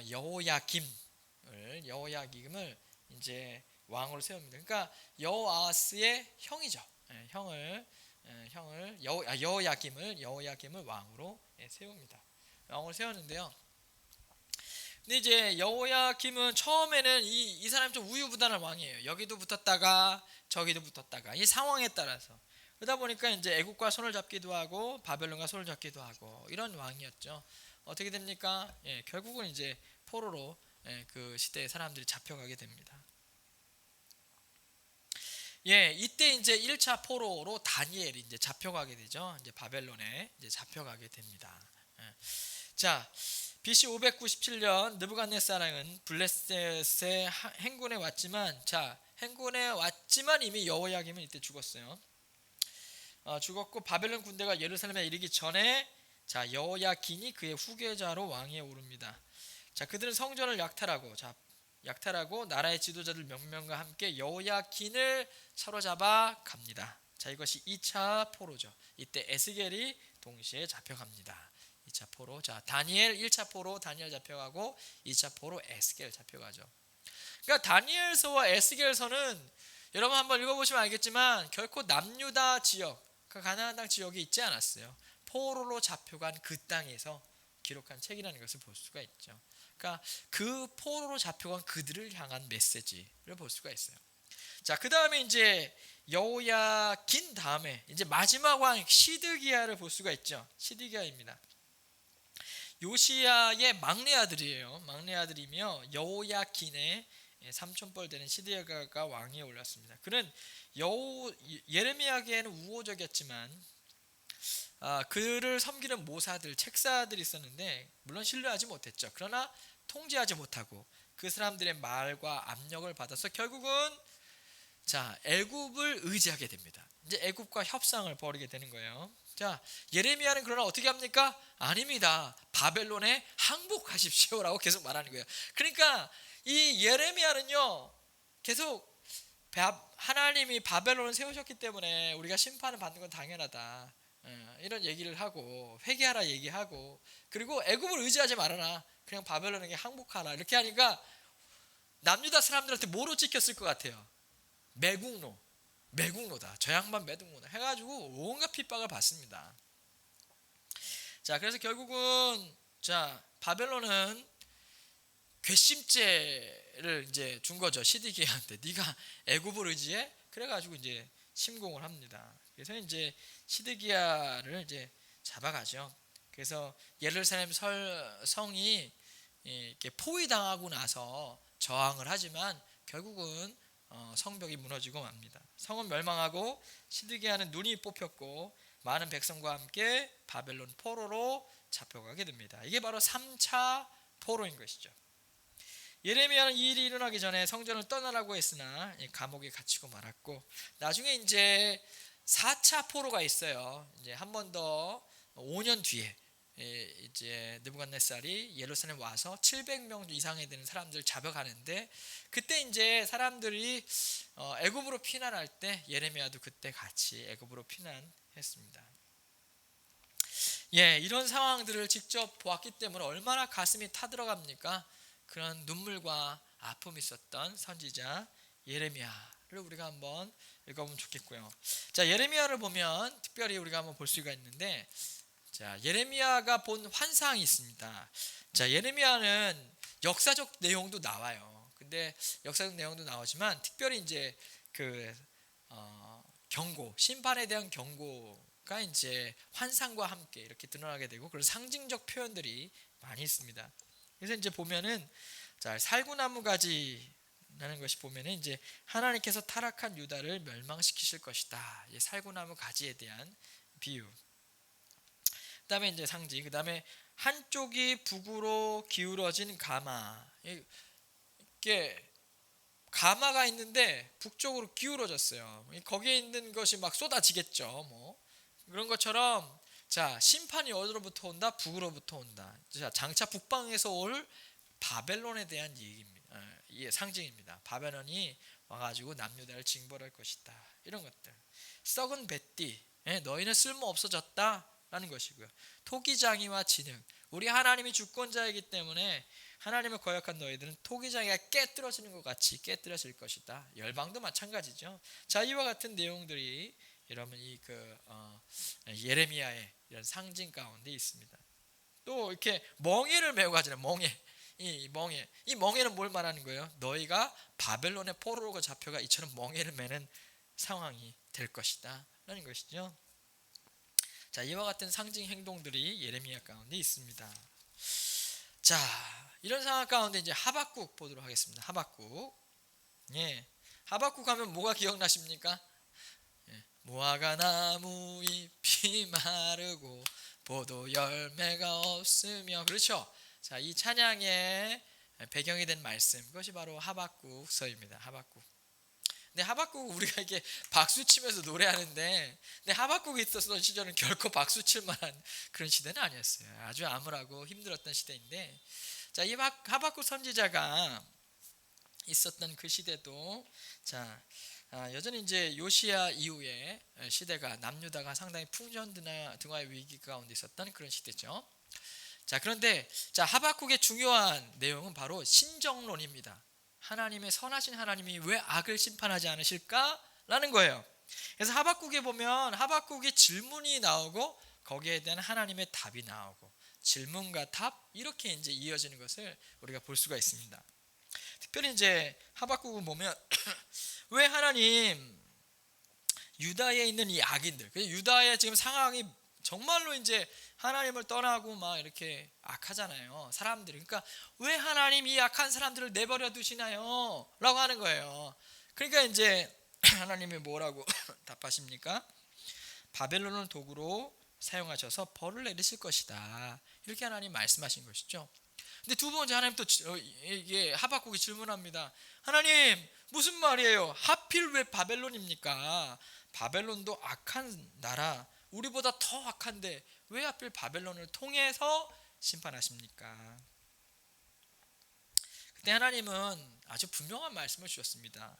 여호야김을 이제 왕으로 세웁니다. 그러니까 여호아스의 형이죠. 여호야김을 왕으로 세웁니다. 왕으로 세웠는데요. 근데 이제 여호야김은 처음에는 이 사람이 좀 우유부단한 왕이에요. 여기도 붙었다가 저기도 붙었다가 이 상황에 따라서. 그러다 보니까 이제 애국과 손을 잡기도 하고 바벨론과 손을 잡기도 하고 이런 왕이었죠. 어떻게 됩니까? 결국은 이제 포로로 그 시대의 사람들이 잡혀가게 됩니다. 이때 이제 1차 포로로 다니엘이 이제 잡혀가게 되죠. 이제 바벨론에 이제 잡혀가게 됩니다. 자, BC 597년 느부갓네살은 블레셋의 행군에 왔지만, 이미 여호야김은 이때 죽었어요. 죽었고 바벨론 군대가 예루살렘에 이르기 전에 여호야긴이 그의 후계자로 왕위에 오릅니다. 자, 그들은 성전을 약탈하고 나라의 지도자들 몇 명과 함께 여호야긴을 사로잡아 갑니다. 자, 이것이 2차 포로죠. 이때 에스겔이 동시에 잡혀갑니다. 2차 포로. 자, 다니엘 1차 포로 다니엘 잡혀가고 2차 포로 에스겔 잡혀가죠. 그러니까 다니엘서와 에스겔서는 여러분 한번 읽어보시면 알겠지만 결코 남유다 지역, 그 가나안 땅 지역이 있지 않았어요. 포로로 잡혀간 그 땅에서 기록한 책이라는 것을 볼 수가 있죠. 그러니까 그 포로로 잡혀간 그들을 향한 메시지를 볼 수가 있어요. 자, 그 다음에 이제 여호야긴 다음에 이제 마지막 왕 시드기야를 볼 수가 있죠. 시드기야입니다. 요시야의 막내 아들이에요. 막내 아들이며 여호야긴의 삼촌뻘 되는 시드기야가 왕위에 올랐습니다. 그는 예레미야에게는 우호적이었지만 그를 섬기는 모사들, 책사들이 있었는데 물론 신뢰하지 못했죠. 그러나 통제하지 못하고 그 사람들의 말과 압력을 받아서 결국은 자, 애굽을 의지하게 됩니다. 이제 애굽과 협상을 벌이게 되는 거예요. 자, 예레미야는 그러나 어떻게 합니까? 아닙니다. 바벨론에 항복하십시오라고 계속 말하는 거예요. 그러니까 이 예레미야는요, 계속 하나님이 바벨론을 세우셨기 때문에 우리가 심판을 받는 건 당연하다, 이런 얘기를 하고 회개하라 얘기하고, 그리고 애굽을 의지하지 말아라, 그냥 바벨론에게 항복하라, 이렇게 하니까 남유다 사람들한테 뭐로 찍혔을 것 같아요? 매국노다. 저 양반 매국노다 해가지고 온갖 핍박을 받습니다. 자, 그래서 결국은 자, 바벨론은 괘씸죄를 이제 준 거죠. 시드기야한테. 네가 애굽을 의지해? 그래가지고 이제 침공을 합니다. 그래서 이제 시드기야를 이제 잡아가죠. 그래서 예루살렘 성이 이렇게 포위당하고 나서 저항을 하지만 결국은 성벽이 무너지고 맙니다. 성은 멸망하고 시드기야는 눈이 뽑혔고 많은 백성과 함께 바벨론 포로로 잡혀가게 됩니다. 이게 바로 3차 포로인 것이죠. 예레미야는 이 일이 일어나기 전에 성전을 떠나라고 했으나 감옥에 갇히고 말았고, 나중에 이제 4차 포로가 있어요. 이제 한 번 더 5년 뒤에 이제 느부갓네살이 예루살렘 와서 700명 이상이 되는 사람들을 잡아가는데, 그때 이제 사람들이 애굽으로 피난할 때 예레미야도 그때 같이 애굽으로 피난했습니다. 이런 상황들을 직접 보았기 때문에 얼마나 가슴이 타들어갑니까? 그런 눈물과 아픔이 있었던 선지자 예레미야를 우리가 한번 읽어보면 좋겠고요. 자, 예레미야를 보면 특별히 우리가 한번 볼 수가 있는데, 자, 예레미야가 본 환상이 있습니다. 자, 예레미야는 역사적 내용도 나와요. 근데 역사적 내용도 나오지만 특별히 이제 그 경고, 심판에 대한 경고가 이제 환상과 함께 이렇게 드러나게 되고, 그런 상징적 표현들이 많이 있습니다. 그래서 이제 보면은 자, 살구나무 가지라는 것이 보면은 이제 하나님께서 타락한 유다를 멸망시키실 것이다. 살구나무 가지에 대한 비유. 그다음에 이제 상징. 그다음에 한쪽이 북으로 기울어진 가마. 이게 가마가 있는데 북쪽으로 기울어졌어요. 거기에 있는 것이 막 쏟아지겠죠. 뭐 그런 것처럼 자, 심판이 어디로부터 온다? 북으로부터 온다. 자, 장차 북방에서 올 바벨론에 대한 얘기입니다. 상징입니다. 바벨론이 와가지고 남유다를 징벌할 것이다. 이런 것들. 썩은 뱃띠, 너희는 쓸모 없어졌다 라는 것이고요. 토기장이와 진흙. 우리 하나님이 주권자이기 때문에 하나님을 거역한 너희들은 토기장이가 깨뜨려지는 것 같이 깨뜨려질 것이다. 열방도 마찬가지죠. 자, 이와 같은 내용들이 여러분 예레미야의 이런 상징 가운데 있습니다. 또 이렇게 멍에를 메고 가잖아요. 이 멍에는 뭘 말하는 거예요? 너희가 바벨론의 포로로 잡혀가 이처럼 멍에를 메는 상황이 될 것이다 라는 것이죠. 자, 이와 같은 상징 행동들이 예레미야 가운데 있습니다. 자, 이런 상황 가운데 이제 하박국 보도록 하겠습니다. 하박국. 하박국 하면 뭐가 기억나십니까? 무화과 나무 잎이 마르고 포도 열매가 없으며, 그렇죠? 자, 이 찬양의 배경이 된 말씀, 그것이 바로 하박국서입니다. 하박국. 근데 하박국 우리가 이게 박수 치면서 노래하는데, 근데 하박국이 있었던 시절은 결코 박수 칠 만한 그런 시대는 아니었어요. 아주 암울하고 힘들었던 시대인데, 자, 이 하박국 선지자가 있었던 그 시대도 자, 여전히 이제 요시야 이후에 시대가 남유다가 상당히 풍전등화의 위기 가운데 있었던 그런 시대죠. 자, 그런데 하박국의 중요한 내용은 바로 신정론입니다. 하나님의 선하신 하나님이 왜 악을 심판하지 않으실까라는 거예요. 그래서 하박국에 보면 하박국의 질문이 나오고 거기에 대한 하나님의 답이 나오고 질문과 답 이렇게 이제 이어지는 것을 우리가 볼 수가 있습니다. 특별히 이제 하박국은 보면 왜 하나님 유다에 있는 이 악인들, 유다의 지금 상황이 정말로 이제 하나님을 떠나고 막 이렇게 악하잖아요. 사람들이. 그러니까 왜 하나님 이 악한 사람들을 내버려 두시나요? 라고 하는 거예요. 그러니까 이제 하나님이 뭐라고 답하십니까? 바벨론을 도구로 사용하셔서 벌을 내리실 것이다. 이렇게 하나님 말씀하신 것이죠. 근데 두 번째 하나님 또 이게 하박국이 질문합니다. 하나님 무슨 말이에요? 하필 왜 바벨론입니까? 바벨론도 악한 나라, 우리보다 더 악한데 왜 하필 바벨론을 통해서 심판하십니까? 그때 하나님은 아주 분명한 말씀을 주셨습니다.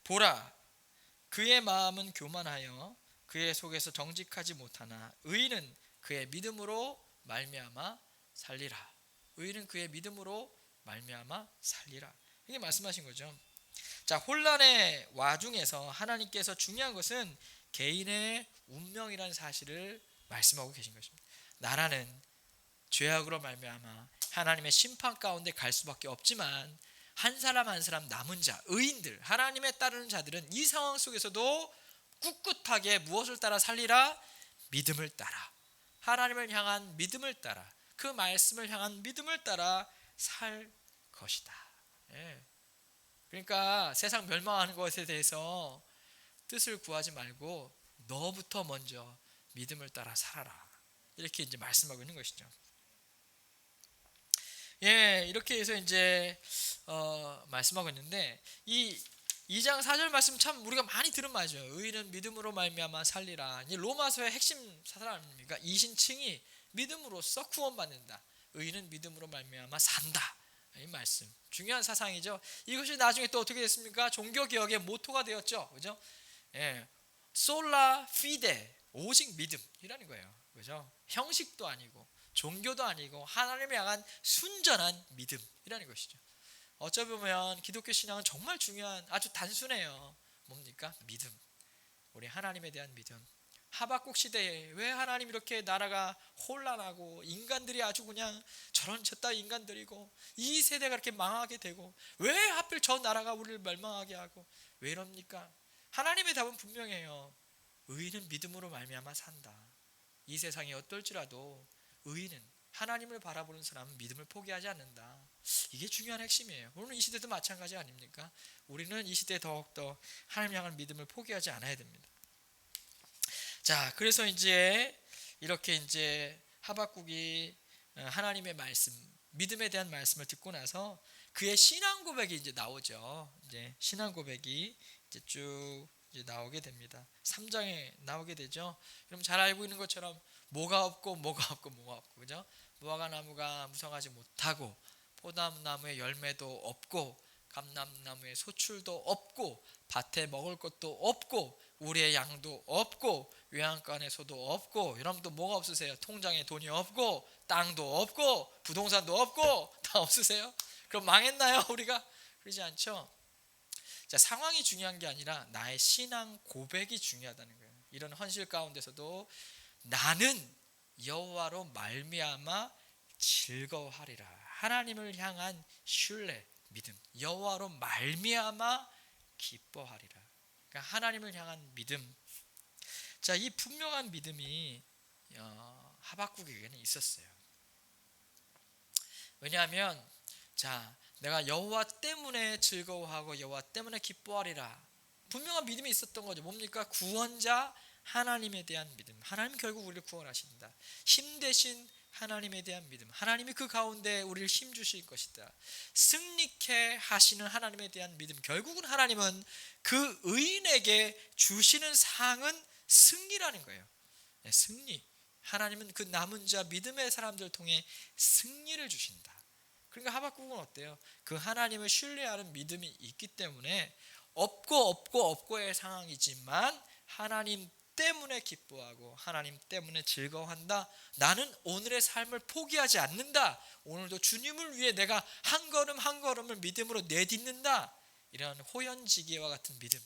보라, 그의 마음은 교만하여 그의 속에서 정직하지 못하나 의인은 그의 믿음으로 말미암아 살리라. 의인은 그의 믿음으로 말미암아 살리라. 이게 말씀하신 거죠. 자, 혼란의 와중에서 하나님께서 중요한 것은 개인의 운명이라는 사실을 말씀하고 계신 것입니다. 나라는 죄악으로 말미암아 하나님의 심판 가운데 갈 수밖에 없지만 한 사람 한 사람 남은 자, 의인들, 하나님에 따르는 자들은 이 상황 속에서도 꿋꿋하게 무엇을 따라 살리라? 믿음을 따라, 하나님을 향한 믿음을 따라, 그 말씀을 향한 믿음을 따라 살 것이다. 그러니까 세상 멸망하는 것에 대해서 뜻을 구하지 말고 너부터 먼저 믿음을 따라 살아라. 이렇게 이제 말씀하고 있는 것이죠. 이렇게 해서 이제 말씀하고 있는데 이 2장 4절 말씀 참 우리가 많이 들은 말이죠. 의인은 믿음으로 말미암아 살리라. 이 로마서의 핵심 사상 아닙니까? 이신칭이 믿음으로써 구원받는다. 의인은 믿음으로 말미암아 산다. 이 말씀 중요한 사상이죠. 이것이 나중에 또 어떻게 됐습니까? 종교개혁의 모토가 되었죠. 그죠? 솔라 피데, 오직 믿음이라는 거예요. 그죠? 형식도 아니고 종교도 아니고 하나님을 향한 순전한 믿음이라는 것이죠. 어쩌면 보면 기독교 신앙은 정말 중요한, 아주 단순해요. 뭡니까? 믿음. 우리 하나님에 대한 믿음. 하박국 시대에 왜 하나님 이렇게 나라가 혼란하고 인간들이 아주 그냥 저따위 인간들이고 이 세대가 이렇게 망하게 되고 왜 하필 저 나라가 우리를 멸망하게 하고 왜 이럽니까? 하나님의 답은 분명해요. 의인은 믿음으로 말미암아 산다. 이 세상이 어떨지라도 의인은, 하나님을 바라보는 사람은 믿음을 포기하지 않는다. 이게 중요한 핵심이에요. 오늘 이 시대도 마찬가지 아닙니까? 우리는 이 시대에 더욱더 하나님 향한 믿음을 포기하지 않아야 됩니다. 자, 그래서 이제 이렇게 이제 하박국이 하나님의 말씀, 믿음에 대한 말씀을 듣고 나서 그의 신앙 고백이 이제 나오죠. 이제 신앙 고백이 이제 쭉 이제 나오게 됩니다. 3장에 나오게 되죠. 여러분 잘 알고 있는 것처럼 뭐가 없고 그죠? 무화과 나무가 무성하지 못하고 포도나무의 열매도 없고 감람나무의 소출도 없고 밭에 먹을 것도 없고 우리의 양도 없고 외양간의 소도 없고, 여러분도 뭐가 없으세요? 통장에 돈이 없고 땅도 없고 부동산도 없고 다 없으세요? 그럼 망했나요 우리가? 그러지 않죠. 자, 상황이 중요한 게 아니라 나의 신앙 고백이 중요하다는 거예요. 이런 헌실 가운데서도 나는 여호와로 말미암아 즐거워하리라. 하나님을 향한 신뢰, 믿음. 여호와로 말미암아 기뻐하리라. 그러니까 하나님을 향한 믿음. 자, 이 분명한 믿음이 하박국에게는 있었어요. 왜냐하면 자, 내가 여호와 때문에 즐거워하고 여호와 때문에 기뻐하리라. 분명한 믿음이 있었던 거죠. 뭡니까? 구원자 하나님에 대한 믿음. 하나님 결국 우리를 구원하신다. 힘 대신 하나님에 대한 믿음. 하나님이 그 가운데 우리를 힘 주실 것이다. 승리케 하시는 하나님에 대한 믿음. 결국은 하나님은 그 의인에게 주시는 상은 승리라는 거예요. 승리. 하나님은 그 남은 자 믿음의 사람들을 통해 승리를 주신다. 그러니까 하박국은 어때요? 그 하나님을 신뢰하는 믿음이 있기 때문에 없고의 상황이지만 하나님 때문에 기뻐하고 하나님 때문에 즐거워한다. 나는 오늘의 삶을 포기하지 않는다. 오늘도 주님을 위해 내가 한 걸음 한 걸음을 믿음으로 내딛는다. 이런 호연지기와 같은 믿음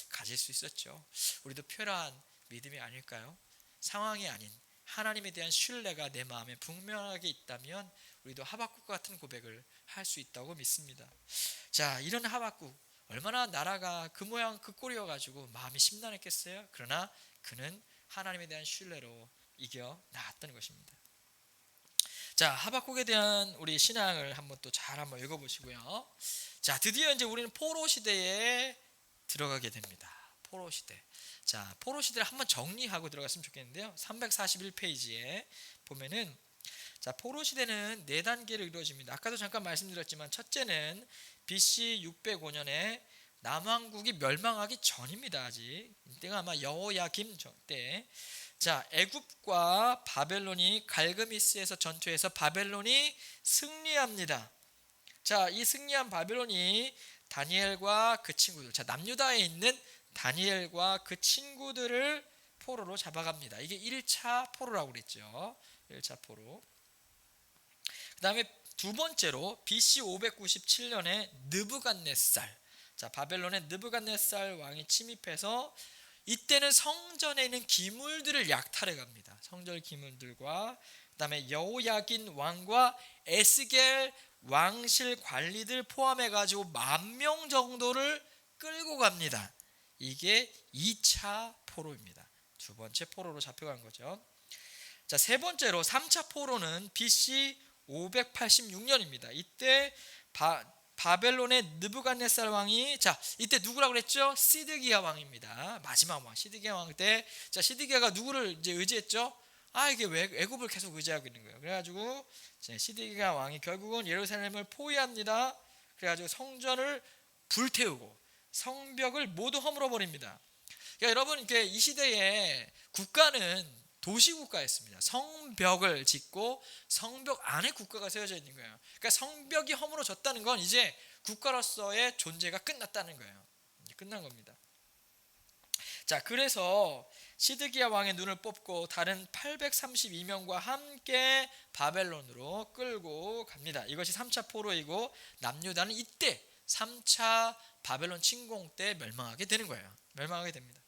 가질 수 있었죠. 우리도 표현한 믿음이 아닐까요? 상황이 아닌 하나님에 대한 신뢰가 내 마음에 분명하게 있다면 우리도 하박국 같은 고백을 할 수 있다고 믿습니다. 자, 이런 하박국 얼마나 나라가 그 모양 그 꼴이어가지고 마음이 심란했겠어요. 그러나 그는 하나님에 대한 신뢰로 이겨 나갔던 것입니다. 자, 하박국에 대한 우리 신앙을 한번 또 잘 한번 읽어보시고요. 자, 드디어 이제 우리는 포로 시대에 들어가게 됩니다. 포로 시대. 자, 포로 시대를 한번 정리하고 들어갔으면 좋겠는데요. 341페이지에 보면은 자, 포로 시대는 네 단계로 이루어집니다. 아까도 잠깐 말씀드렸지만 첫째는 BC 605년에 남왕국이 멸망하기 전입니다. 아직 이때가 아마 여호야김 때. 자, 애굽과 바벨론이 갈그미스에서 전투해서 바벨론이 승리합니다. 자, 이 승리한 바벨론이 다니엘과 그 친구들, 자, 남유다에 있는 다니엘과 그 친구들을 포로로 잡아갑니다. 이게 1차 포로라고 그랬죠. 1차 포로. 그 다음에 두 번째로 BC 597년에 느부갓네살, 자, 바벨론의 느부갓네살 왕이 침입해서 이때는 성전에 있는 기물들을 약탈해 갑니다. 성전 기물들과 그 다음에 여호야긴 왕과 에스겔 왕실 관리들 포함해 가지고 10,000명 정도를 끌고 갑니다. 이게 2차 포로입니다. 두 번째 포로로 잡혀간 거죠. 자, 세 번째로 3차 포로는 BC 586년입니다. 이때 바벨론의 느부갓네살 왕이, 자, 이때 누구라고 그랬죠? 시드기야 왕입니다. 마지막 왕 시드기야 왕 때, 자, 시드기야가 누구를 이제 의지했죠? 이게 애굽을 계속 의지하고 있는 거예요. 그래가지고 시드기야 왕이 결국은 예루살렘을 포위합니다. 그래가지고 성전을 불태우고 성벽을 모두 허물어 버립니다. 그러니까 여러분, 이 시대에 국가는 도시국가였습니다. 성벽을 짓고 성벽 안에 국가가 세워져 있는 거예요. 그러니까 성벽이 허물어졌다는 건 이제 국가로서의 존재가 끝났다는 거예요. 끝난 겁니다. 자, 그래서 시드기야 왕의 눈을 뽑고 다른 832명과 함께 바벨론으로 끌고 갑니다. 이것이 3차 포로이고 남유다는 이때 3차 바벨론 침공 때 멸망하게 되는 거예요. 멸망하게 됩니다.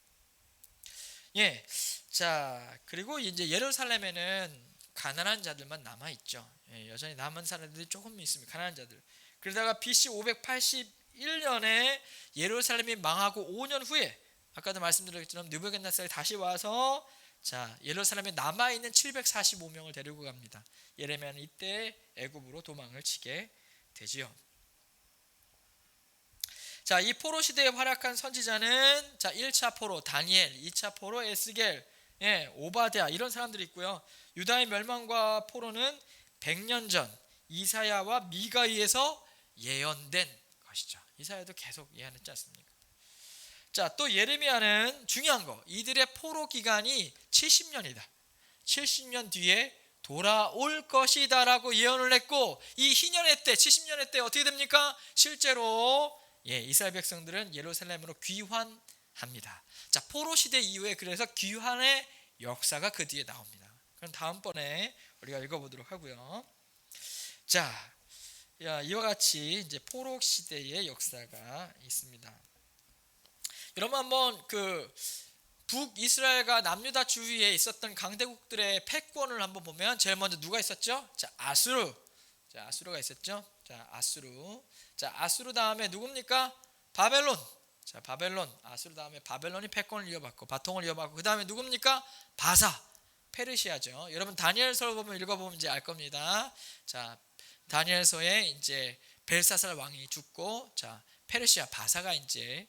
예, 자, 그리고 이제 예루살렘에는 가난한 자들만 남아 있죠. 예, 여전히 남은 사람들이 조금 있습니다. 가난한 자들. 그러다가 BC 581년에 예루살렘이 망하고 5년 후에 아까도 말씀드렸지만 느부갓네살이 다시 와서, 자, 예루살렘에 남아 있는 745명을 데리고 갑니다. 예레미야는 이때 애굽으로 도망을 치게 되지요. 자, 이 포로 시대에 활약한 선지자는, 자, 1차 포로 다니엘, 2차 포로 에스겔, 오바댜 이런 사람들이 있고요. 유다의 멸망과 포로는 100년 전 이사야와 미가에서 예언된 것이죠. 이사야도 계속 예언했지 않습니까? 자, 또 예레미야는 중요한 거, 이들의 포로 기간이 70년이다. 70년 뒤에 돌아올 것이다라고 예언을 했고, 이 희년의 때, 70년의 때 어떻게 됩니까? 실제로 이스라엘 백성들은 예루살렘으로 귀환합니다. 자, 포로 시대 이후에 그래서 귀환의 역사가 그 뒤에 나옵니다. 그럼 다음번에 우리가 읽어보도록 하고요. 자, 이와 같이 이제 포로 시대의 역사가 있습니다. 여러분, 한번 북이스라엘과 남유다 주위에 있었던 강대국들의 패권을 한번 보면 제일 먼저 누가 있었죠? 자, 아수르. 자, 아수르가 있었죠. 자, 아수르. 자, 아수르 다음에 누굽니까? 바벨론. 자, 바벨론. 아수르 다음에 바벨론이 패권을 이어받고 바통을 이어받고, 그 다음에 누굽니까? 바사. 페르시아죠. 여러분, 다니엘서를 보면 읽어보면 이제 알 겁니다. 자, 다니엘서에 이제 벨사살 왕이 죽고, 자, 페르시아 바사가 이제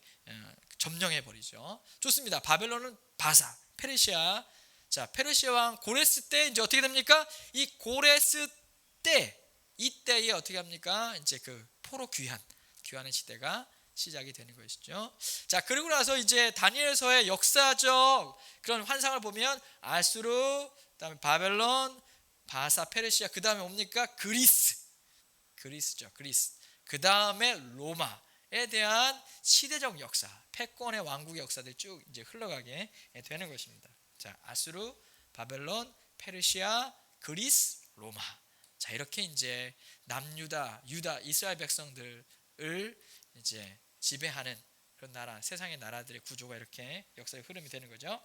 점령해 버리죠. 좋습니다. 바벨론은 바사, 페르시아. 자, 페르시아 왕 고레스 때 이제 어떻게 됩니까? 이 고레스 때, 이때에 어떻게 합니까? 이제 포로 귀환의 시대가 시작이 되는 것이죠. 자, 그리고 나서 이제 다니엘서의 역사적 그런 환상을 보면 아수르, 그다음에 바벨론, 바사, 페르시아, 그 다음에 뭡니까? 그리스죠. 그리스. 그 다음에 로마. 대한 시대적 역사, 패권의 왕국의 역사들이 쭉 이제 흘러가게 되는 것입니다. 자, 아수르, 바벨론, 페르시아, 그리스, 로마. 자, 이렇게 이제 남유다, 유다, 이스라엘 백성들을 이제 지배하는 그런 나라, 세상의 나라들의 구조가 이렇게 역사의 흐름이 되는 거죠.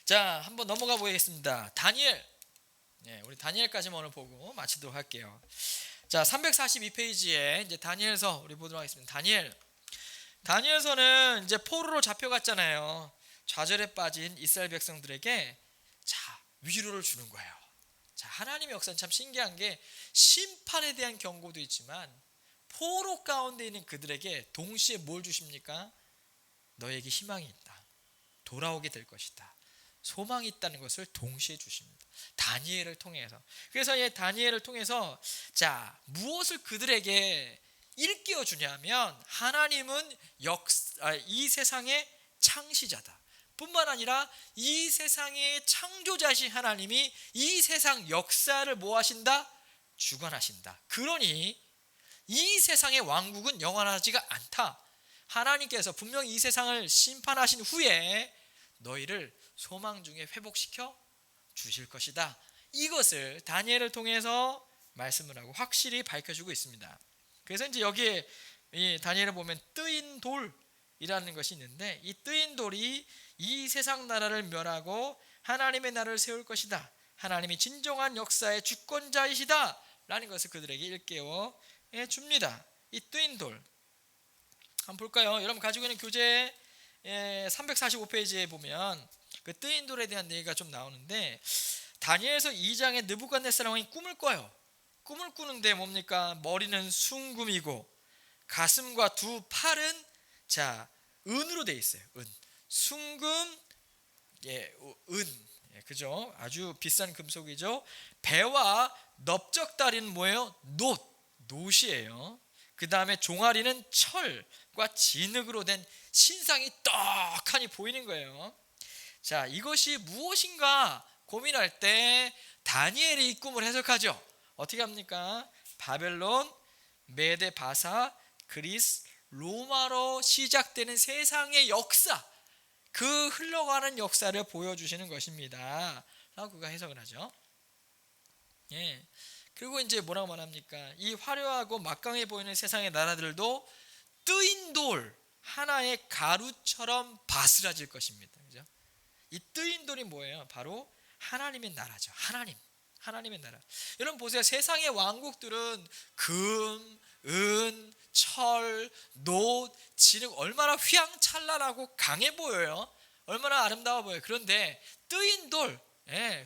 자, 한번 넘어가 보겠습니다. 다니엘. 우리 다니엘까지만 오늘 보고 마치도록 할게요. 자, 342페이지에 이제 다니엘서 우리 보도록 하겠습니다. 다니엘서는 이제 포로로 잡혀갔잖아요. 좌절에 빠진 이스라엘 백성들에게 자, 위로를 주는 거예요. 자, 하나님의 역사는 참 신기한 게 심판에 대한 경고도 있지만 포로 가운데 있는 그들에게 동시에 뭘 주십니까? 너에게 희망이 있다. 돌아오게 될 것이다. 소망이 있다는 것을 동시에 주십니다. 다니엘을 통해서. 그래서 이 다니엘을 통해서 자, 무엇을 그들에게 일깨워 주냐면 하나님은 이 세상의 창시자다. 뿐만 아니라 이 세상의 창조자신 하나님이 이 세상 역사를 뭐 하신다? 주관하신다. 그러니 이 세상의 왕국은 영원하지가 않다. 하나님께서 분명히 이 세상을 심판하신 후에 너희를 소망 중에 회복시켜 주실 것이다. 이것을 다니엘을 통해서 말씀을 하고 확실히 밝혀주고 있습니다. 그래서 이제 여기에 이 다니엘을 보면 뜨인 돌이라는 것이 있는데 이 뜨인 돌이 이 세상 나라를 멸하고 하나님의 나라를 세울 것이다. 하나님이 진정한 역사의 주권자이시다 라는 것을 그들에게 일깨워 줍니다. 이 뜨인 돌 한번 볼까요? 여러분 가지고 있는 교재 345페이지에 보면 그 뜨인 돌에 대한 얘기가 좀 나오는데 다니엘서 2장에 느부갓네살 왕이 꿈을 꿔요. 꿈을 꾸는데 뭡니까? 머리는 순금이고 가슴과 두 팔은 자, 은으로 돼 있어요. 순금, 은, 그죠? 아주 비싼 금속이죠. 배와 넓적다리는 뭐예요? 노이에요. 그 다음에 종아리는 철과 진흙으로 된 신상이 떡하니 보이는 거예요. 자, 이것이 무엇인가 고민할 때 다니엘이 이 꿈을 해석하죠. 어떻게 합니까? 바벨론, 메데 바사, 그리스, 로마로 시작되는 세상의 역사, 그 흘러가는 역사를 보여주시는 것입니다 라고 그가 해석을 하죠. 그리고 이제 뭐라고 말합니까? 이 화려하고 막강해 보이는 세상의 나라들도 뜨인 돌 하나의 가루처럼 바스라질 것입니다. 그죠? 이 뜨인 돌이 뭐예요? 바로 하나님의 나라죠. 하나님의 나라. 여러분 보세요. 세상의 왕국들은 금, 은, 철, 노, 진흙 얼마나 휘황찬란하고 강해 보여요. 얼마나 아름다워 보여요. 그런데 뜨인 돌,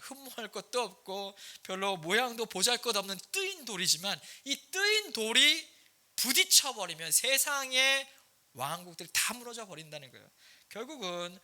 흠모할 것도 없고 별로 모양도 보잘것없는 뜨인 돌이지만 이 뜨인 돌이 부딪혀버리면 세상의 왕국들이 다 무너져 버린다는 거예요. 결국은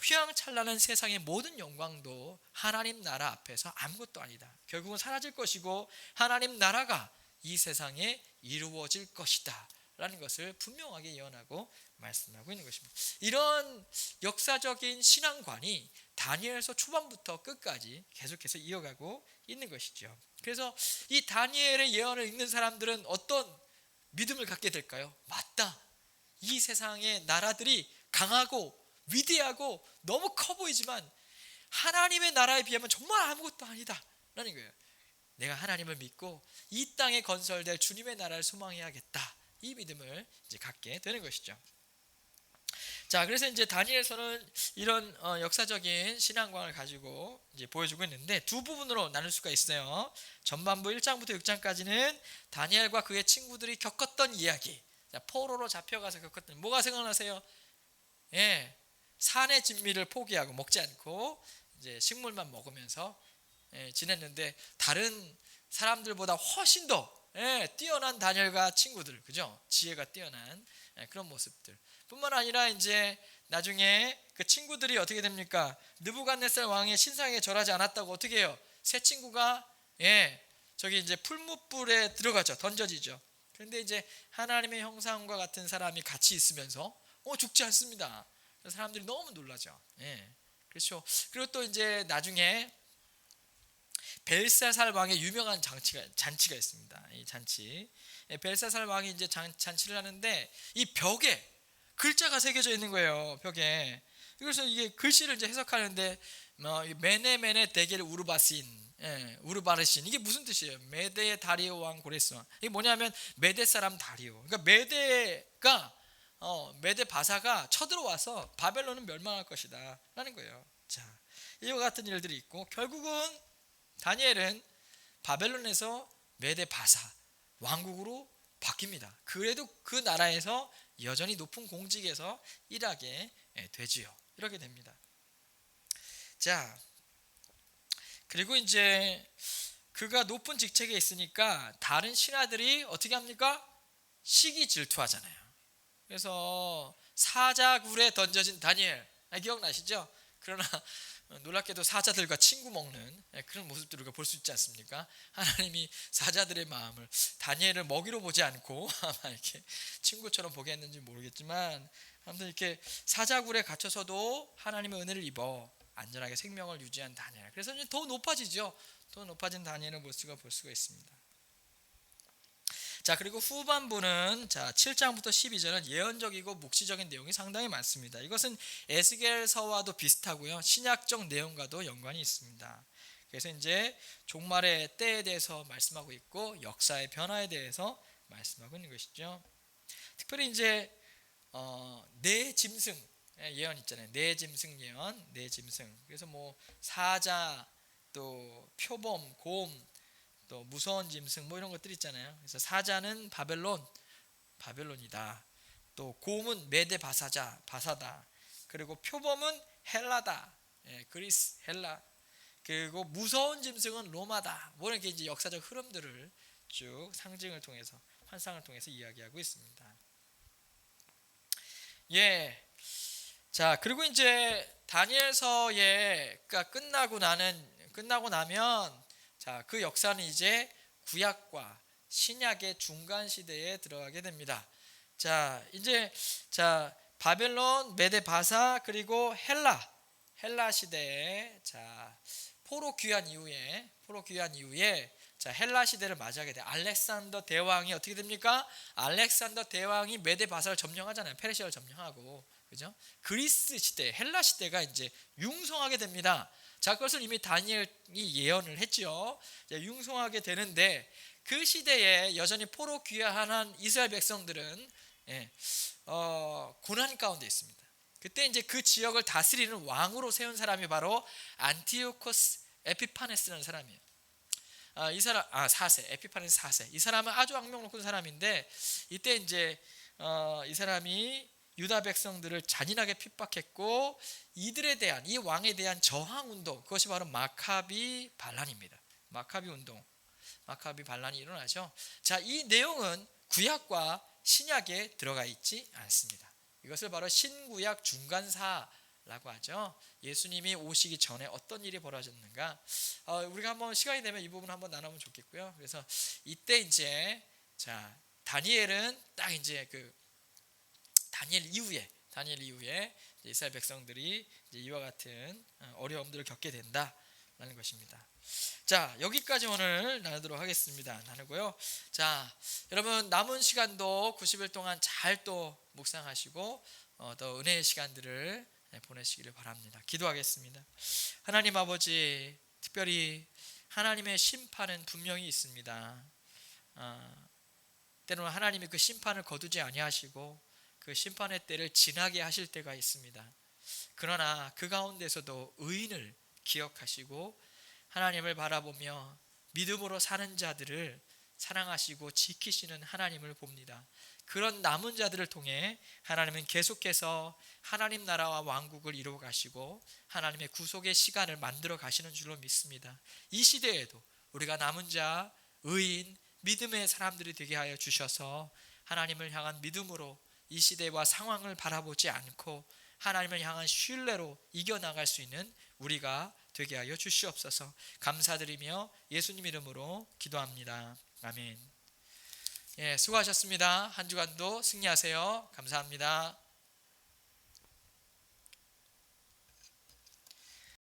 휘황찬란한 세상의 모든 영광도 하나님 나라 앞에서 아무것도 아니다. 결국은 사라질 것이고 하나님 나라가 이 세상에 이루어질 것이다 라는 것을 분명하게 예언하고 말씀하고 있는 것입니다. 이런 역사적인 신앙관이 다니엘서 초반부터 끝까지 계속해서 이어가고 있는 것이죠. 그래서 이 다니엘의 예언을 읽는 사람들은 어떤 믿음을 갖게 될까요? 맞다. 이 세상의 나라들이 강하고 위대하고 너무 커 보이지만 하나님의 나라에 비하면 정말 아무것도 아니다 라는 거예요. 내가 하나님을 믿고 이 땅에 건설될 주님의 나라를 소망해야겠다. 이 믿음을 이제 갖게 되는 것이죠. 자, 그래서 이제 다니엘서는 이런 역사적인 신앙관을 가지고 이제 보여주고 있는데 두 부분으로 나눌 수가 있어요. 전반부 1장부터 6장까지는 다니엘과 그의 친구들이 겪었던 이야기. 자, 포로로 잡혀가서 겪었던 뭐가 생각나세요? 산의 진미를 포기하고 먹지 않고 이제 식물만 먹으면서 지냈는데 다른 사람들보다 훨씬 더 뛰어난 다니엘과 친구들, 그죠? 지혜가 뛰어난 그런 모습들. 뿐만 아니라 이제 나중에 그 친구들이 어떻게 됩니까? 느부갓네살 왕의 신상에 절하지 않았다고 어떻게 해요? 새 친구가 저기 이제 풀무불에 들어가죠. 던져지죠. 그런데 이제 하나님의 형상과 같은 사람이 같이 있으면서 죽지 않습니다. 사람들이 너무 놀라죠. 그렇죠. 그리고 또 이제 나중에 벨사살 왕의 유명한 잔치가 있습니다. 이 잔치. 벨사살 왕이 이제 잔치를 하는데 이 벽에 글자가 새겨져 있는 거예요. 벽에. 그래서 이게 글씨를 이제 해석하는데 메네 데겔 우르바신, 우르바르신, 이게 무슨 뜻이에요? 메데 다리오 왕 고레스 왕. 이게 뭐냐면 메데 사람 다리오. 그러니까 메데 바사가 쳐들어와서 바벨론은 멸망할 것이다 라는 거예요. 자, 이와 같은 일들이 있고 결국은 다니엘은 바벨론에서 메데 바사 왕국으로 바뀝니다. 그래도 그 나라에서 여전히 높은 공직에서 일하게 되지요. 이렇게 됩니다. 자, 그리고 이제 그가 높은 직책에 있으니까 다른 신하들이 어떻게 합니까? 시기 질투하잖아요. 그래서 사자굴에 던져진 다니엘, 기억나시죠? 그러나 놀랍게도 사자들과 친구 먹는 그런 모습들을 우리가 볼 수 있지 않습니까? 하나님이 사자들의 마음을 다니엘을 먹이로 보지 않고 아마 이렇게 친구처럼 보게 했는지 모르겠지만, 아무튼 이렇게 사자굴에 갇혀서도 하나님의 은혜를 입어 안전하게 생명을 유지한 다니엘. 그래서 이제 더 높아지죠. 더 높아진 다니엘을 볼 수가 있습니다. 자, 그리고 후반부는 7장부터 12절은 예언적이고 묵시적인 내용이 상당히 많습니다. 이것은 에스겔서와도 비슷하고요. 신약적 내용과도 연관이 있습니다. 그래서 이제 종말의 때에 대해서 말씀하고 있고 역사의 변화에 대해서 말씀하고 있는 것이죠. 특별히 이제 네 짐승 예언 있잖아요. 네 짐승 예언, 네 짐승. 그래서 뭐 사자, 또 표범, 곰, 또 무서운 짐승 뭐 이런 것들 있잖아요. 그래서 사자는 바벨론이다. 또 곰은 메데 바사다. 그리고 표범은 헬라다. 그리스 헬라. 그리고 무서운 짐승은 로마다. 뭐 이렇게 이제 역사적 흐름들을 쭉 상징을 통해서 환상을 통해서 이야기하고 있습니다. 자, 그리고 이제 다니엘서가 끝나고 나면 자, 그 역사는 이제 구약과 신약의 중간 시대에 들어가게 됩니다. 자, 이제 바벨론, 메데 바사, 그리고 헬라 시대에 포로 귀환 이후에 헬라 시대를 맞이하게 돼. 알렉산더 대왕이 어떻게 됩니까? 알렉산더 대왕이 메데 바사를 점령하잖아요. 페르시아를 점령하고, 그죠? 그리스 시대, 헬라 시대가 이제 융성하게 됩니다. 자, 그것을 이미 다니엘이 예언을 했죠. 융성하게 되는데 그 시대에 여전히 포로 귀환한 이스라엘 백성들은 고난 가운데 있습니다. 그때 이제 그 지역을 다스리는 왕으로 세운 사람이 바로 안티오코스 에피파네스라는 사람이에요. 이 사람 4세 에피파네스 4세. 이 사람은 아주 악명 높은 사람인데 이때 이제 이 사람이 유다 백성들을 잔인하게 핍박했고 이 왕에 대한 저항 운동, 그것이 바로 마카비 반란입니다. 마카비 운동, 마카비 반란이 일어나죠. 자, 이 내용은 구약과 신약에 들어가 있지 않습니다. 이것을 바로 신구약 중간사라고 하죠. 예수님이 오시기 전에 어떤 일이 벌어졌는가, 우리가 한번 시간이 되면 이 부분 한번 나누면 좋겠고요. 그래서 이때 이제 다니엘은 딱 이제 다니엘 이후에 이스라엘 백성들이 이제 이와 같은 어려움들을 겪게 된다라는 것입니다. 자, 여기까지 오늘 나누도록 하겠습니다. 나누고요. 자, 여러분 남은 시간도 90일 동안 잘 또 묵상하시고 또 은혜의 시간들을 보내시기를 바랍니다. 기도하겠습니다. 하나님 아버지, 특별히 하나님의 심판은 분명히 있습니다. 때로는 하나님이 그 심판을 거두지 아니하시고 그 심판의 때를 지나게 하실 때가 있습니다. 그러나 그 가운데서도 의인을 기억하시고 하나님을 바라보며 믿음으로 사는 자들을 사랑하시고 지키시는 하나님을 봅니다. 그런 남은 자들을 통해 하나님은 계속해서 하나님 나라와 왕국을 이루어 가시고 하나님의 구속의 시간을 만들어 가시는 줄로 믿습니다. 이 시대에도 우리가 남은 자, 의인, 믿음의 사람들이 되게 하여 주셔서 하나님을 향한 믿음으로 이 시대와 상황을 바라보지 않고 하나님을 향한 신뢰로 이겨나갈 수 있는 우리가 되게 하여 주시옵소서. 감사드리며 예수님 이름으로 기도합니다. 아멘. 수고하셨습니다. 한 주간도 승리하세요. 감사합니다.